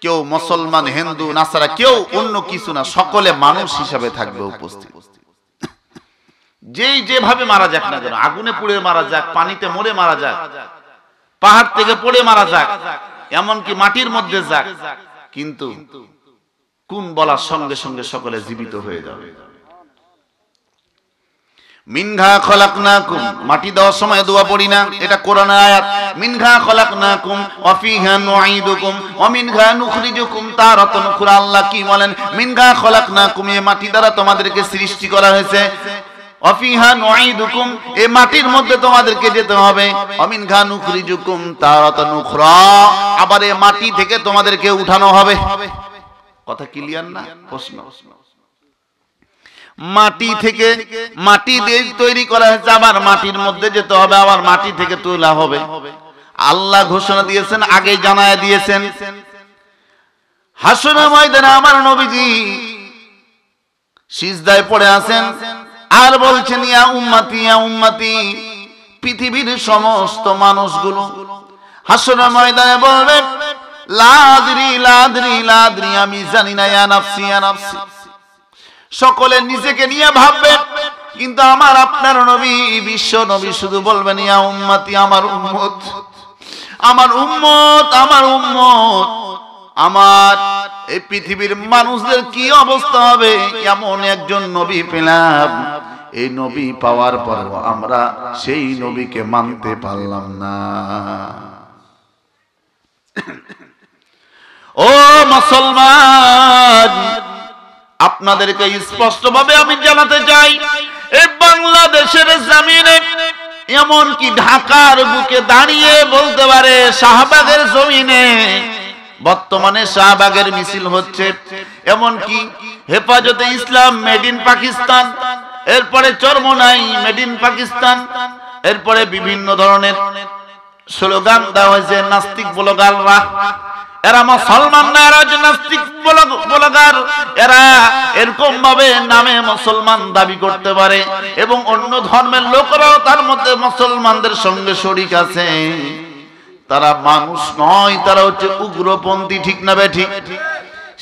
A: কেউ মুসলমান, হিন্দু, নাসারা, কেউ অন্য কিছু না, সকলে মানুষ হিসাবে থাকবে উপস্থিত। যেই যেভাবে মারা যাক না কেন, আগুনে পুড়ে মারা যাক, পানিতে মরে মারা যাক, পাহাড় থেকে পড়ে মারা যাক, এমনকি মাটির মধ্যে যাক, কিন্তু কোন বলার সঙ্গে সঙ্গে সকলে জীবিত হয়ে যাবে। মিনহা খলাকনাকুম, মাটি দেওয়ার সময় দোয়া পড়ি না? এটা কোরআনের আয়াত। মিনহা খলাকনাকুম ওয়া ফিহা নুঈদুকুম ওয়া মিনহা নুখরিজুকুম তারাতান উখরা। আল্লাহ কি বলেন? মিনহা খলাকনাকুম, এই মাটি দ্বারা তোমাদেরকে সৃষ্টি করা হয়েছে। অফিহা নুঈদুকুম, এই মাটির মধ্যে তোমাদেরকে যেতে হবে, অমিনহা নুখরিজুকুম তারাতান উখরা, আবার এই মাটি থেকে তোমাদেরকে উঠানো হবে। কথা ক্লিয়ার না? প্রশ্ন, মাটি থেকে, মাটি দিয়ে তৈরি করা হয়েছে, আবার মাটির মধ্যে যেতে হবে, আবার মাটি থেকে তোলা হবে। আল্লাহ ঘোষণা দিয়েছেন, আগে জানায়া দিয়েছেন। হাসরের ময়দানে আমার নবীজি সিজদায় পড়ে আছেন আর বলছেন, ইয়া উম্মতি ইয়া উম্মতি, পৃথিবীর সমস্ত মানুষগুলো হাসরের ময়দানে বলবে, লা আদরি লা আদরি লা আদরি, আমি জানি না, ইয়া নাফসি ইয়া নাফসি। সকলে নিজেকে নিয়ে ভাববে, কিন্তু আমার আপনার নবী, বিশ্ব নবী শুধু বলবেন, ইয়া উম্মতি, আমার উম্মত, আমার উম্মত, আমার উম্মত। আমার এই পৃথিবীর মানুষদের কি অবস্থা হবে? এমন একজন নবী পেলাম, এই নবী পাওয়ার পরও আমরা সেই নবীকে মানতে পারলাম না। ও মুসলমান, আপনাদেরকে স্পষ্টভাবে আমি জানাতে চাই, এই বাংলাদেশের জমিনে, এমনকি ঢাকার বুকে দাঁড়িয়ে বলতে পারে, শাহবাগের জমিনে বর্তমানে শাহবাগের মিছিল হচ্ছে, এমনকি হেফাজতে ইসলাম মেড ইন পাকিস্তান, এরপরে চরমোনাই মেড ইন পাকিস্তান, এরপরে বিভিন্ন ধরনের স্লোগান দেওয়া হয়েছে। নাস্তিক ব্লগাররা, এরা মুসলমান না, এরা হচ্ছে নাস্তিক ব্লগার, এরা এরকম ভাবে নামে মুসলমান দাবি করতে পারে এবং অন্য ধর্মের লোকরাও তার মধ্যে মুসলমানদের সঙ্গে শরীক আছে। তারা মানুষ নয়, তারা হচ্ছে উগ্রপন্থী, ঠিক না বেঠিক?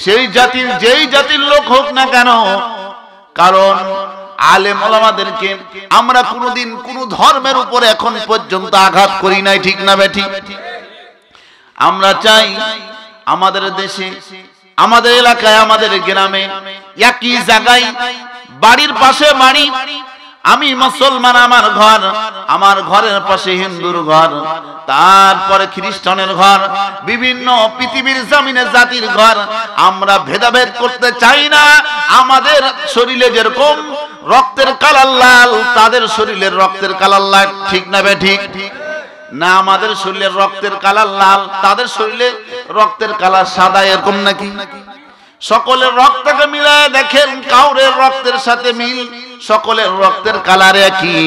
A: সেই জাতির, যেই জাতির লোক হোক না কেন, কারণ আলেম ওলামাদেরকে আমরা কোনোদিন কোন ধর্মের উপরে এখন পর্যন্ত আঘাত করি নাই, ঠিক না বেঠিক? আমরা চাই আমাদের দেশে, আমাদের এলাকায়, আমাদের গ্রামে, একই জায়গায়, বাড়ির পাশে বাড়ি, আমি মুসলমান, আমার ঘর, আমার ঘরের পাশে হিন্দুর ঘর, তারপরে খ্রিস্টানের ঘর, বিভিন্ন পৃথিবীর জমিনে জাতির ঘর। আমরা ভেদাভেদ করতে চাই না। আমাদের শরীরে যেরকম রক্তের কালার লাল, তাদের শরীরের রক্তের কালার লাল, ঠিক না বেঠিক? না, আমাদের শরীরের রক্তের কালার লাল, তাদের শরীরে রক্তের কালার সাদা, এরকম নাকি? সকলের রক্তকে মিলায় দেখেন, কাউরের রক্তের সাথে মিল, সকলের রক্তের কালার একই,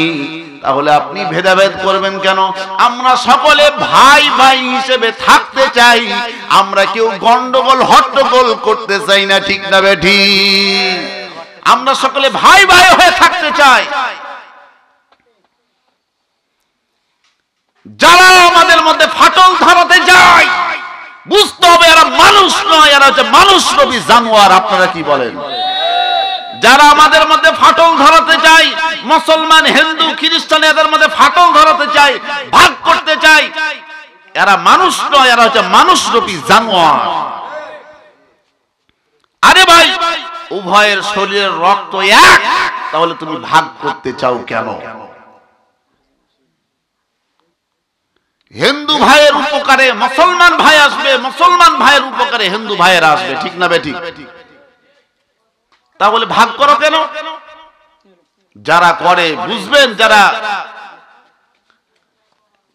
A: তাহলে আপনি ভেদাভেদ করবেন কেন? আমরা সকলে ভাই ভাই হিসেবে থাকতে চাই, আমরা কেউ গন্ডগোল হট্টগোল করতে চাই না, ঠিক না বেঠিক? আমরা সকলে ভাই ভাই হয়ে থাকতে চাই। যারা আমাদের মধ্যে ফাটল ধরাতে যায়, বুঝতে হবে এরা মানুষ নয়, এরা হচ্ছে মানুষরূপী জানোয়ার। আপনারা কি বলেন? যারা আমাদের মধ্যে ফাটল ধরাতে চায়, মুসলমান, হিন্দু, খ্রিস্টান, এদের মধ্যে ফাটল ধরাতে চায়, ভাগ করতে চায়, এরা মানুষ নয়, এরা হচ্ছে মানুষরূপী জানোয়ার। আরে ভাই, উভয়ের শরীরের রক্ত এক, তাহলে তুমি ভাগ করতে চাও কেন? হিন্দু ভাইয়ের উপকারে মুসলমান ভাই আসবে, মুসলমান ভাইয়ের উপকারে হিন্দু ভাইয়ের আসবে, ঠিক না বেঠিক? তাহলে ভাগ করো কেন? যারা করে বুঝবেন, যারা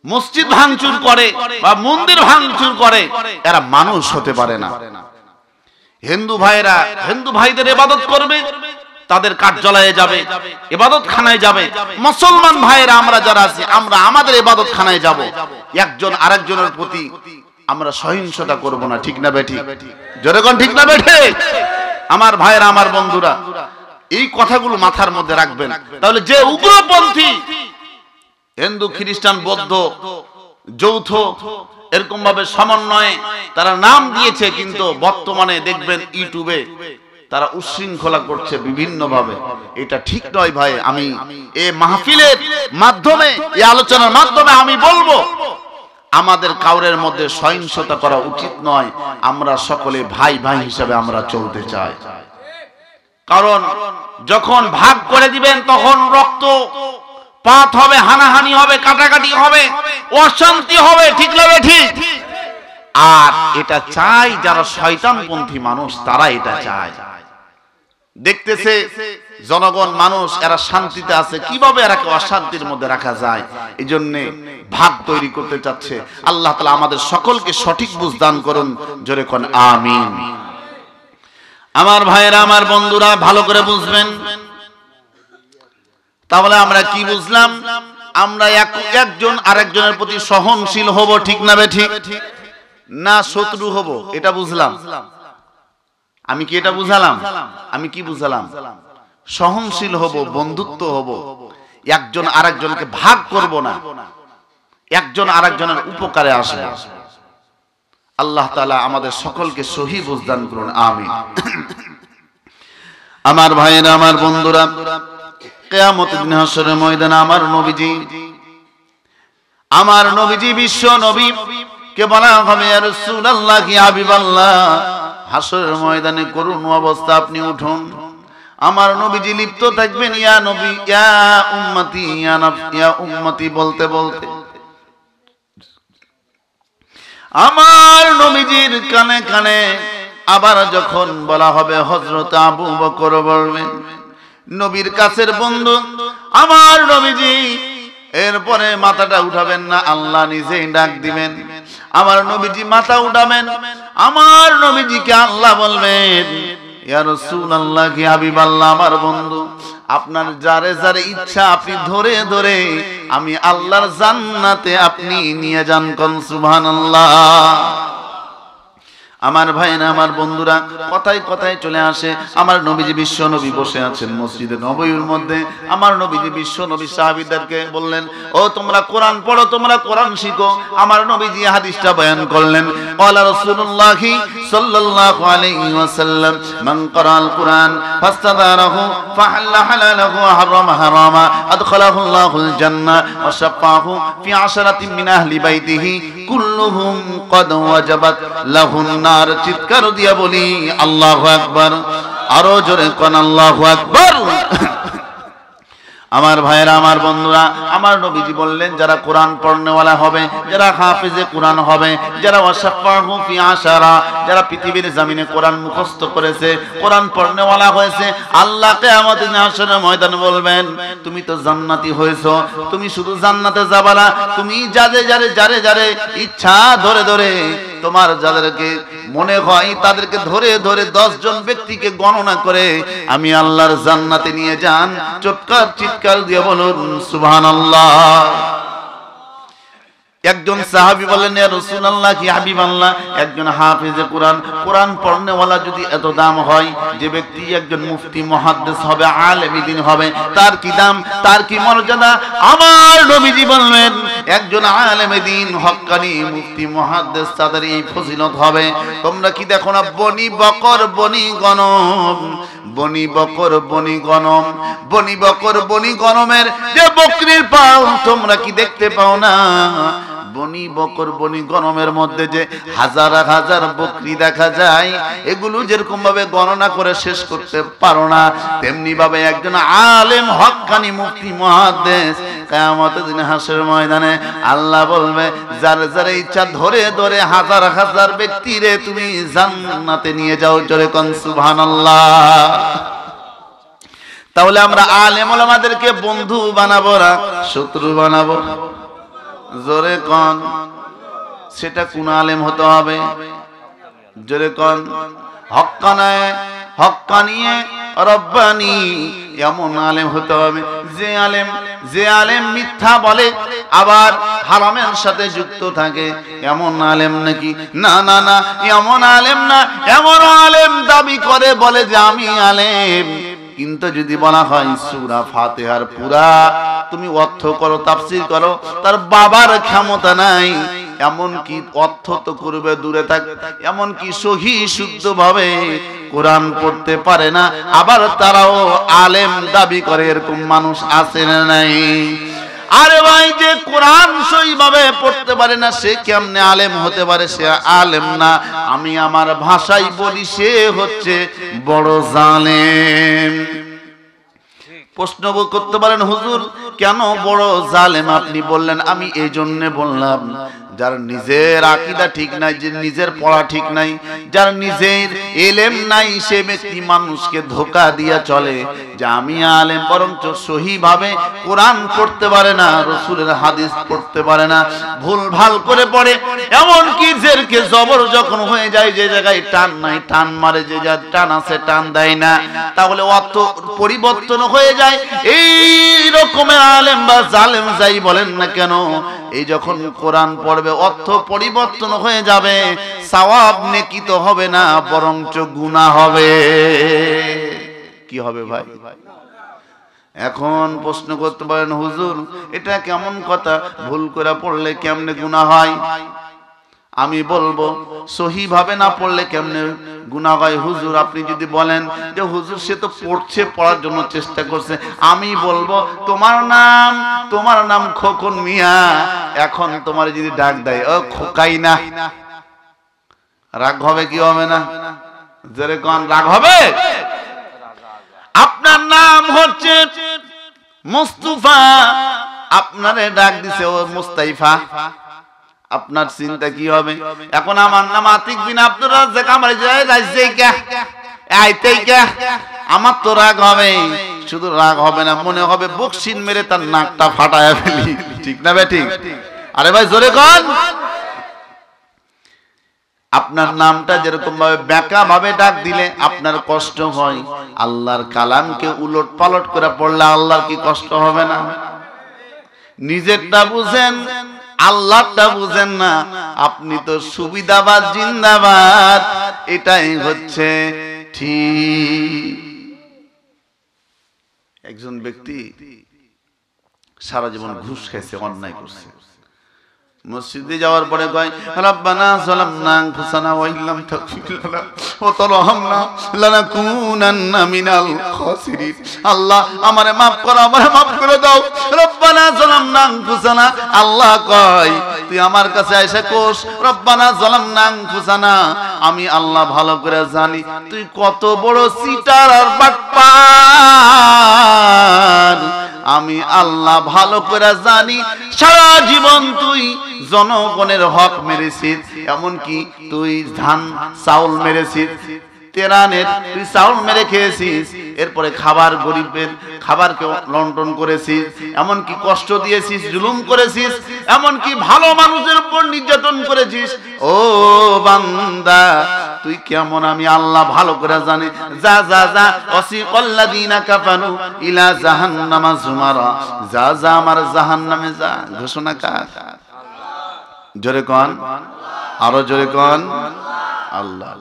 A: মসজিদ ভাঙচুর করে বা মন্দির ভাঙচুর করে, এরা মানুষ হতে পারে না। হিন্দু ভাইয়েরা হিন্দু ভাইদের ইবাদত করবে, তাদের কার্যালয়ে যাবে, ইবাদত খানায় যাবে। মুসলমান ভাইয়েরা আমরা যারা আছি, আমরা আমাদের ইবাদত খানায় যাব। একজন আরেকজনের প্রতি আমরা সহিংসতা করব না, ঠিক না বেঠিক? জোরে কোন ঠিক না বেঠিক? আমার ভাইয়েরা, আমার বন্ধুরা, এই কথাগুলো মাথার মধ্যে রাখবেন। তাহলে যে উগ্রপন্থী হিন্দু, খ্রিস্টান, বৌদ্ধ যৌথ এরকম ভাবে সমন্বয়ে তারা নাম দিয়েছে, কিন্তু বর্তমানে দেখবেন ইউটিউবে তারা উচ্ছৃঙ্খলা করছে বিভিন্ন ভাবে। এটা ঠিক নয় ভাই। আমি এই মাহফিলের মাধ্যমে, এই আলোচনার মাধ্যমে আমি বলবো, আমাদের কাউরের মধ্যে সহিংসতা করা উচিত নয়। আমরা সকলে ভাই ভাই হিসেবে আমরা চলতে চাই। কারণ যখন ভাগ করে দিবেন, তখন রক্ত পাত হবে, হানাহানি হবে, কাটাকাটি হবে, অশান্তি হবে, ঠিক না ঠিক? আর এটা চাই যারা শয়তানপন্থী মানুষ, তারা এটা চায়। দেখতেছে জনগণ মানুষ এরা শান্তিতে আছে, কিভাবে এরাকে অশান্তির মধ্যে রাখা যায়, এই জন্য ভাগ তৈরি করতে চাচ্ছে। আল্লাহ তাআলা আমাদের সকলকে সঠিক বুঝ দান করুন, জোরে কোন আমিন। আমার ভাইয়েরা, আমার বন্ধুরা, ভালো করে বুঝবেন। তাহলে আমরা কি বুঝলাম? আমরা একজন আরেকজনের প্রতি সহনশীল হব, ঠিক না বেঠিক? না শত্রু হব, এটা বুঝলাম। আমি কি এটা বুঝালাম? আমি কি বুঝালাম? সহনশীল হব, বন্ধুত্ব হব, একজন আরেকজনকে ভাগ করব না, একজন আরেকজনের উপকারে আসবে। আল্লাহ তাআলা আমাদের সকলকে সহি বুঝ দান করুন, আমিন। আমার ভাইয়েরা, আমার বন্ধুরা, কিয়ামতের দিন হাশরের ময়দানে আমার নবীজি বিশ্ব নবী কে বলা হবে, ইয়া রাসূলুল্লাহ, কি হাবিবাল্লাহ, হাশরের ময়দানে করুণ অবস্থা, আপনি উঠুন। আমার নবীজি লিপ্ত থাকবেন, ইয়া নবী, ইয়া উম্মতি, ইয়া উম্মতি বলতে বলতে আমার নবীজির কানে কানে আবার যখন বলা হবে হযরত আবু বকর বলবেন, নবীর কাছের বন্ধু আমার নবীজি, এরপরে মাথাটা উঠাবেন না, আল্লাহ নিজেই ডাক দিবেন। আমার নবীজি মাথা উঠাবেন, আমার নবীজিকে আল্লাহ বলবেন, ইয়া রাসূলুল্লাহ, কি হাবিবাল্লাহ, আমার বন্ধু, আপনার যারে যারে ইচ্ছা আপনি ধরে ধরে আমি আল্লাহর জান্নাতে আপনি নিয়ে যান, কোন সুবহানাল্লাহ। আমার ভাইরা, আমার বন্ধুরা, কথায় কথায় চলে আসে, আমার নবীজি বিশ্ব নবী বসে আছেন মসজিদে নববীর মধ্যে। আমার নবীজি বিশ্ব নবী সাহাবীদেরকে বললেন, ও তোমরা কোরআন পড়ো, তোমরা কোরআন শিখো। আমার নবীজি হাদিসটা বয়ান করলেন, ক্বালা রাসূলুল্লাহ সাল্লাল্লাহু আলাইহি ওয়াসাল্লাম, মান ক্বারাআল কুরআন ফাস্তাদারাহু ফাহাল্লা হালালাহু ওয়া হারামা হারামা আদখালাহু আল্লাহুল জান্নাহ ওয়া শাফাহু ফি আশরাতিন মিন আহলি বাইতিহি কুল্লুহুম ক্বাদ ওয়াজাবাত লাহুন নার। চিৎকার দিয়া বলি আল্লাহু আকবার, আরো জোরে কোন আল্লাহু আকবার। আমার ভাইরা, আমার বন্ধুরা, আমার নবীজি বললেন, যারা কোরআন পড়নেওয়ালা হবে, যারা হাফেজে কোরআন হবে, যারা ওয়াশাফাহু ফি আশারা, যারা পৃথিবীর জমিনে কোরআন মুখস্থ করেছে, কোরআন পড়নেওয়ালা হয়েছে, আল্লাহ কিয়ামতের দিন হাশরের ময়দানে বলবেন, তুমি তো জান্নাতি হয়েছো, তুমি শুধু জান্নাতে যাবা না, তুমি যারে যারে ইচ্ছা ধরে ধরে, তোমার যাদেরকে মনে হয় তাদেরকে ধরে ধরে 10 জন ব্যক্তিকে গণনা করে আমি আল্লাহর জান্নাতে নিয়ে যান। চিৎকার দিয়ে বলুন সুবহানাল্লাহ। একজন সাহাবী বললেন, ইয়া রাসূলুল্লাহ, কি হাবিবাল্লাহ, একজন হাফেজে কোরআন, কোরআন পড়নেওয়ালা যদি এত দাম হয়, যে ব্যক্তি একজন মুফতি মুহাদ্দিস হবে, আলেম দ্বীন হবে, তার কি দাম, তার কি মর্যাদা? আমার নবীজি বললেন, একজন আলেম দ্বীন, হক্কানি মুফতি মুহাদ্দিস, তাদের এই ফজিলত হবে। তোমরা কি দেখো না, বনি বকর বনি গনম, বনি বকর বনি গনম, বনি বকর বনি গনমের যে বকরির পাও, তোমরা কি দেখতে পাও না? বনি বকর বনি গনমের মধ্যে যে হাজার হাজার বকরি দেখা যায়, এগুলো যেরকম ভাবে গণনা করে শেষ করতে পারো না, তেমনি ভাবে একজন আলেম হক্কানি মুফতি মুহাদ্দিস কিয়ামতের দিনে হাশরের ময়দানে আল্লাহ বলবে, যার যার ইচ্ছা ধরে ধরে হাজার হাজার ব্যক্তিরে তুমি জান্নাতে নিয়ে যাও, জোরে কোন সুবহানাল্লাহ। তাহলে আমরা আলেম ওলামাদেরকে বন্ধু বানাবো না শত্রু বানাবো? জোরে কোন, সেটা কোন আলেম হতে হবে? জোরে কোন, হক্কানিয়ে রব্বানি, এমন আলেম হতে হবে যে আলেম মিথ্যা বলে আবার হারামের সাথে যুক্ত থাকে, এমন আলেম নাকি? না না না, এমন আলেম না। এমন আলেম দাবি করে বলে যে আমি আলেম, কিন্তু যদি বলা হয় সূরা ফাতিহার পুরা তুমি অর্থ করো, তাফসীর করো, তার বাবার ক্ষমতা নাই। এমন কি অর্থ তো করবে দূরে থাক, এমন কি সহি শুদ্ধ ভাবে কোরআন পড়তে পারে না, আবার তারাও আলেম দাবি করে, এরকম মানুষ আছে না নাই? আরে ভাই, যে কোরআন সহিভাবে পড়তে পারে না সে কেমনে আলেম হতে পারে? সে আলেম না। আমি আমার ভাষায় বলি, সে হচ্ছে বড় জালেম। প্রশ্ন করতে পারেন, হুজুর কেন বড় জালেম আপনি বললেন? আমি এই জন্য বললাম, যার নিজের আকীদা ঠিক নাই, যে নিজের পড়া ঠিক নাই, যার নিজের ইলম নাই, সে ব্যক্তি মানুষকে ধোঁকা দিয়ে চলে যে আমি আলেম, বরঞ্চ সহিভাবে কোরআন পড়তে পারে না, রাসূলের হাদিস পড়তে পারে না, ভুল ভাল করে পড়ে। এমন কি জেরকে জবর যখন হয়ে যায়, যে জায়গায় টান নাই টান মারে, যে যা টান আছে টান দেয় না, তাহলে অর্থ পরিবর্তন হয়ে যায়। এই রকমের আলেম বা জালেম যাই বলেন না কেন, এই যখন কোরআন পড়বে অর্থ পরিবর্তন হয়ে যাবে, সওয়াব নেকি তো হবে না, বরঞ্চ গুনাহ হবে। কি হবে ভাই? এখন প্রশ্ন করতে পারেন, হুজুর এটা কেমন কথা, ভুল করে পড়লে কেমনে গুনাহ হয়? আমি বলবো সহিভাবে না পড়লে কেমনে গুনাহ হয়? হুজুর আপনি যদি বলেন যে হুজুর সে তো পড়ছে, পড়ার জন্য চেষ্টা করছে, আমি বলবো তোমার নাম খোকন মিয়া, এখন তোমার যদি ডাক দেয় ও খোকাই না, রাগ হবে কি হবে না? যেরকম রাগ হবে। আপনার নাম হচ্ছে মুস্তাফা, আপনারে ডাক দিছে ও মুস্তাইফা, আপনার চিন্তা কি হবে? এখন আমার নাম আতিক বিন আব্দুর রাজ্জাক, আমার আমার তো রাগ হবে। শুধু রাগ হবে না, মনে হবে বকশিন মেরে তার নাকটা ফাটায়া ফেলি। ঠিক না বে ঠিক? আরে ভাই জোরে কন। আপনার নামটা যেরকম ভাবে বেঁকা ভাবে ডাক দিলে আপনার কষ্ট হয়, আল্লাহর কালামকে উলট পালট করে পড়লে আল্লাহর কি কষ্ট হবে না? নিজেরটা বুঝেন, আল্লাহটা বুঝেন না, আপনি তো সুবিধাবাদ জিন্দাবাদ। এটাই হচ্ছে ঠিক। একজন ব্যক্তি সারা জীবন ঘুষ খাইছে, অন্যায় করছে, মসজিদে যাওয়ার পরে কয় রব্বানা যালামনা আনফুসানা ওয়া ইল্লাম তাগফির লানা ওয়া তারহামনা লানাকুনান্না মিনাল খাসিরিন। আল্লাহ আমারে maaf করো, আমারে maaf করে দাও। রব্বানা যালামনা আনফুসানা, আল্লাহ কয় তুই আমার কাছে এসে কোস রব্বানা যালামনা আনফুসানা, আমি আল্লাহ ভালো করে জানি তুই কত বড় চিটার আর বাটপার, আমি আল্লাহ ভালো করে জানি সারা জীবন তুই জনগণের হক মেরেছিস, এমনকি তুই ধান চাউল মেরেছিস, তেরানের তুই চাউল মেরে খেয়েছিস, এরপরে খাবার গরিবের খাবারকে লন্ডন করেছিস, এমনকি কষ্ট দিয়েছিস, জুলুম করেছিস, এমনকি ভালো মানুষের উপর নির্যাতন করেছিস। ও বান্দা তুই কেমন আমি আল্লাহ ভালো করে জানি। যা যা যা ওয়াসিকাল্লাযীনা কাফারু ইলা জাহান্নামা যুমারা, যা যা আমার জাহান্নামে যা। ঘোষণা কার? জোরে কোন, আরো জোরে কোন, আল্লাহ।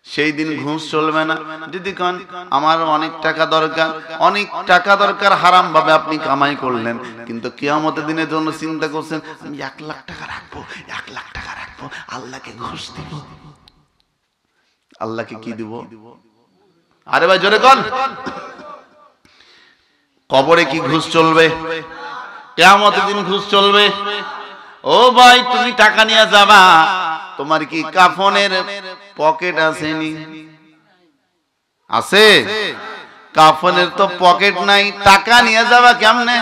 A: সেই দিন ঘুষ চলবে না। যদি কোন আমার অনেক টাকা দরকার, অনেক টাকা দরকার, হারাম ভাবে আপনি কামাই করলেন, কিন্তু কিয়ামতের দিনের জন্য চিন্তা করছেন আমি 1 লাখ টাকা রাখবো, 1 লাখ টাকা রাখবো, আল্লাহকে ঘুষ দিব। আল্লাহকে কি দিব? আরে ভাই জোরে কোন। কবরে কি ঘুষ চলবে? কিয়ামতের দিন ঘুষ চলবে? ও ভাই তুমি টাকা নিয়ে যাবা, তোমার কি কাফনের পকেট আসেনি? আছে? কাফনের তো পকেট নাই, টাকা নিয়ে যাবা কেমনে?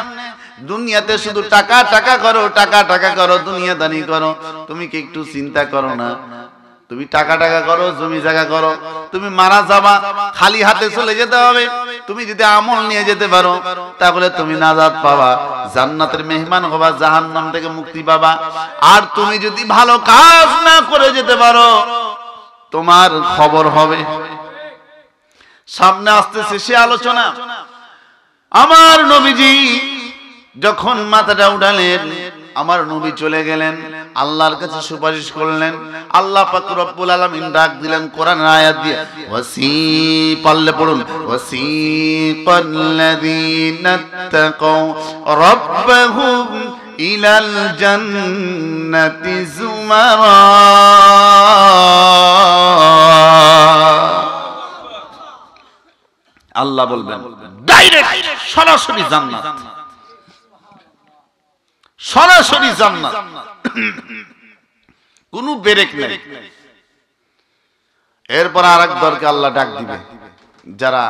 A: দুনিয়াতে শুধু টাকা টাকা করো, টাকা টাকা করো, দুনিয়াদারি করো, তুমি কি একটু চিন্তা করো না? তুমি টাকা টাকা করো, জমি জায়গা করো, তুমি মারা যাবা, খালি হাতে চলে যেতে হবে। তুমি যদি আমল নিয়ে যেতে পারো তাহলে তুমি নাজাত পাবা, জান্নাতের মেহমান হবা, জাহান্নাম থেকে মুক্তি পাবা। আর তুমি যদি ভালো কাজ না করে যেতে পারো তোমার খবর হবে। সামনে আসতেছে সে আলোচনা। আমার নবীজি যখন মাথাটা উঠালেন, আমার নবী চলে গেলেন, আল্লাহর কাছে সুপারিশ করলেন। আল্লাহ পাক রব্বুল আলামিন ডাক দিলেন কোরআনের আয়াত দিয়ে, পারলে পড়ুন, ওয়াসিকাল্লাযীনা তাকাউ রাব্বাহুম ইলাল জান্নাতি যুমারা। আল্লাহ বলবেন ডাইরেক্ট সরাসরি জান্নাত, সরাসরি জান্নাত, কোনো ব্রেক নেই। এরপর আরেক দলকে আল্লাহ ডাক দিবে যারা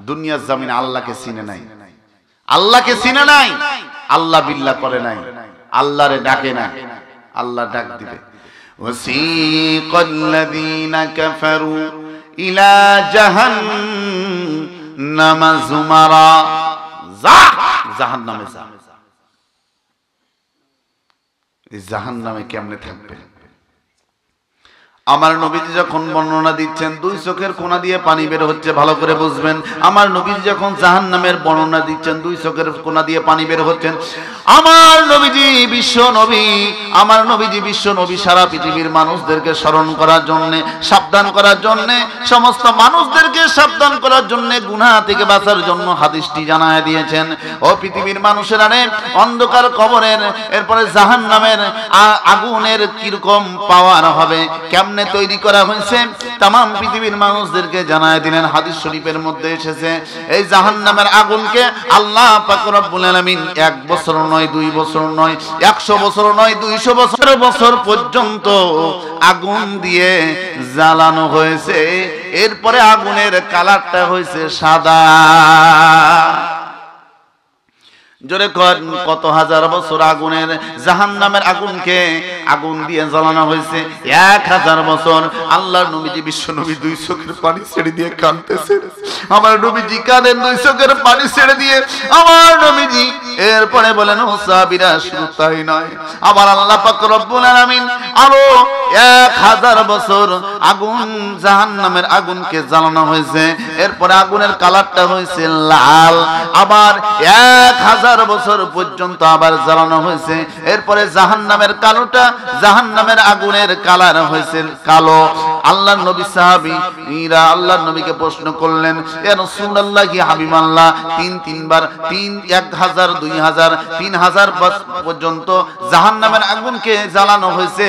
A: দুনিয়ার জমিনে আল্লাহকে চিনে নাই, আল্লাহকে চিনে নাই, আল্লাহ বিল্লাহ করে নাই, আল্লাহরে ডাকে না, আল্লাহ ডাক দিবে ওয়াসিকাল্লাযীনা কাফারু ইলা জাহান্নামা যুমারা, যা জাহান্নামে যা। এই জাহান্নামে কেমনে থাকবে? আমার নবীজি যখন বর্ণনা দিচ্ছেন, দুই চোখের কোণা দিয়ে পানি বের হচ্ছে, ভালো করে বুঝবেন। আমার নবীজি যখন জাহান্নামের বর্ণনা দিচ্ছেন, দুই চোখের কোণা দিয়ে পানি বের হচ্ছেন। আমার নবীজি বিশ্ব নবী, আমার নবীজি বিশ্ব নবী সারা পৃথিবীর মানুষদেরকে স্মরণ করার জন্য, সাবধান করার জন্য, সমস্ত মানুষদেরকে সাবধান করার জন্য, গুনাহ থেকে বাঁচার জন্য হাদিসটি জানায় দিয়েছেন। ও পৃথিবীর মানুষেরা রে, অন্ধকার কবরের, এরপরে জাহান্নামের আগুনের কিরকম পাওয়ার হবে, কেমনে তৈরি করা হয়েছে, তাম পৃথিবীর মানুষদেরকে জানায় দিলেন। হাদিস শরীফের মধ্যে এসেছে, এই জাহান্নামের আগুনকে আল্লাহ পাক রব্বুল আলামিন 1 বছর নয়, 2 বছর নয়, 100 বছর নয়, 200 বছর পর্যন্ত আগুন দিয়ে জ্বালানো হয়েছে। এরপরে আগুনের কালারটা হয়েছে সাদা। জোরে কত হাজার বছর আগুনের, জাহান্নামের আগুনকে আগুন দিয়ে জ্বালানো হয়েছে 1000 বছর। আল্লাহর নবীজি বিশ্ব নবী 2 চোখের পানি ছেড়ে দিয়ে কাঁদতেছেন। আমার নবীজি কাঁদেন 2 চোখের পানি ছেড়ে দিয়ে। আমার নবীজি এরপরে বলেন, ও সাহাবীরা, শুধু তাই নয়, আবার আল্লাহ পাক রব্বুল আলামিন আরো 1000 বছর আগুন, জাহান্নামের আগুনকে জ্বালানো হয়েছে। এরপরে আগুনের কালারটা হয়েছে লাল। আবার 1000 বছর পর্যন্ত আবার জ্বালানো হয়েছে। এরপরে জাহান্নামের কালোটা, জাহান্নামের আগুনের কালার হয়েছে কালো। আল্লাহর নবী সাহাবীরা আল্লাহর নবীকে প্রশ্ন করলেন, ইয়া রাসূলুল্লাহ, কি হাবিবাল্লাহ, 3 বার 1000, 2000, 3000 পর্যন্ত জাহান্নামের আগুনকে জ্বালানো হয়েছে।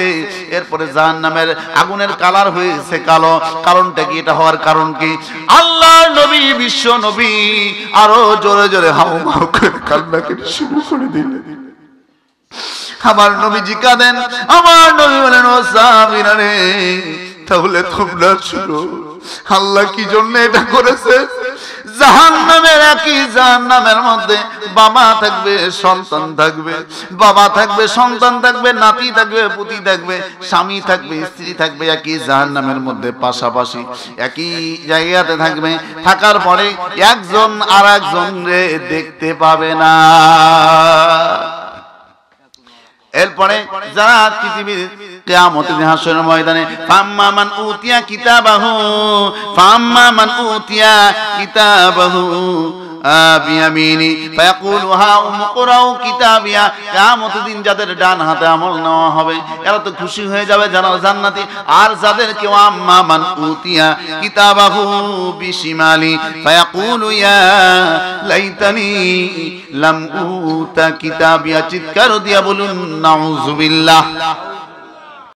A: এরপরে জাহান্নামের আগুনের কালার হয়েছে কালো, কারণটা কি? এটা হওয়ার কারণ কি? আল্লাহর নবী বিশ্ব নবী আরো জোরে জোরে হাউমাউ করে কান্না করতে শুরু করে দিলেন। আমার নবীজি কাঁদেন। আমার নবী বলেন, ও সাহাবীরা রে, তাহলে তোমরা শুনো, আল্লাহ কি জন্য এটা করেছে? জাহান্নামের, একই জাহান্নামের মধ্যে বাবা থাকবে, সন্তান থাকবে, বাবা থাকবে, সন্তান থাকবে, নাতি থাকবে, পুতি থাকবে, স্বামী থাকবে, স্ত্রী থাকবে, একই জাহান্নামের মধ্যে পাশাপাশি একই জায়গাতে থাকবে। থাকার পরে একজন আর একজনকে দেখতে পাবে না। এরপরে যারা পৃথিবীর কিয়ামতের দিন হাসরের ময়দানে, ফাম্মা মান উতিয়া কিতাবাহু, ফাম্মা মান উতিয়া কিতাবাহু বিয়ামিনি ফায়াকুলু হা উমকুরাউ কিতাবিয়া। কিয়ামতের দিন যাদের ডান হাতে আমল নেওয়া হবে, এরা তো খুশি হয়ে যাবে, জান্নাতি। আর যাদের কেউ আম্মা মান উতিয়া কিতাবাহু বিশিমালি ফায়াকুলু ইয়া লাইতানি লাম উতা কিতাবিয়া। চিৎকার দিয়া বলুন নাউযুবিল্লাহ।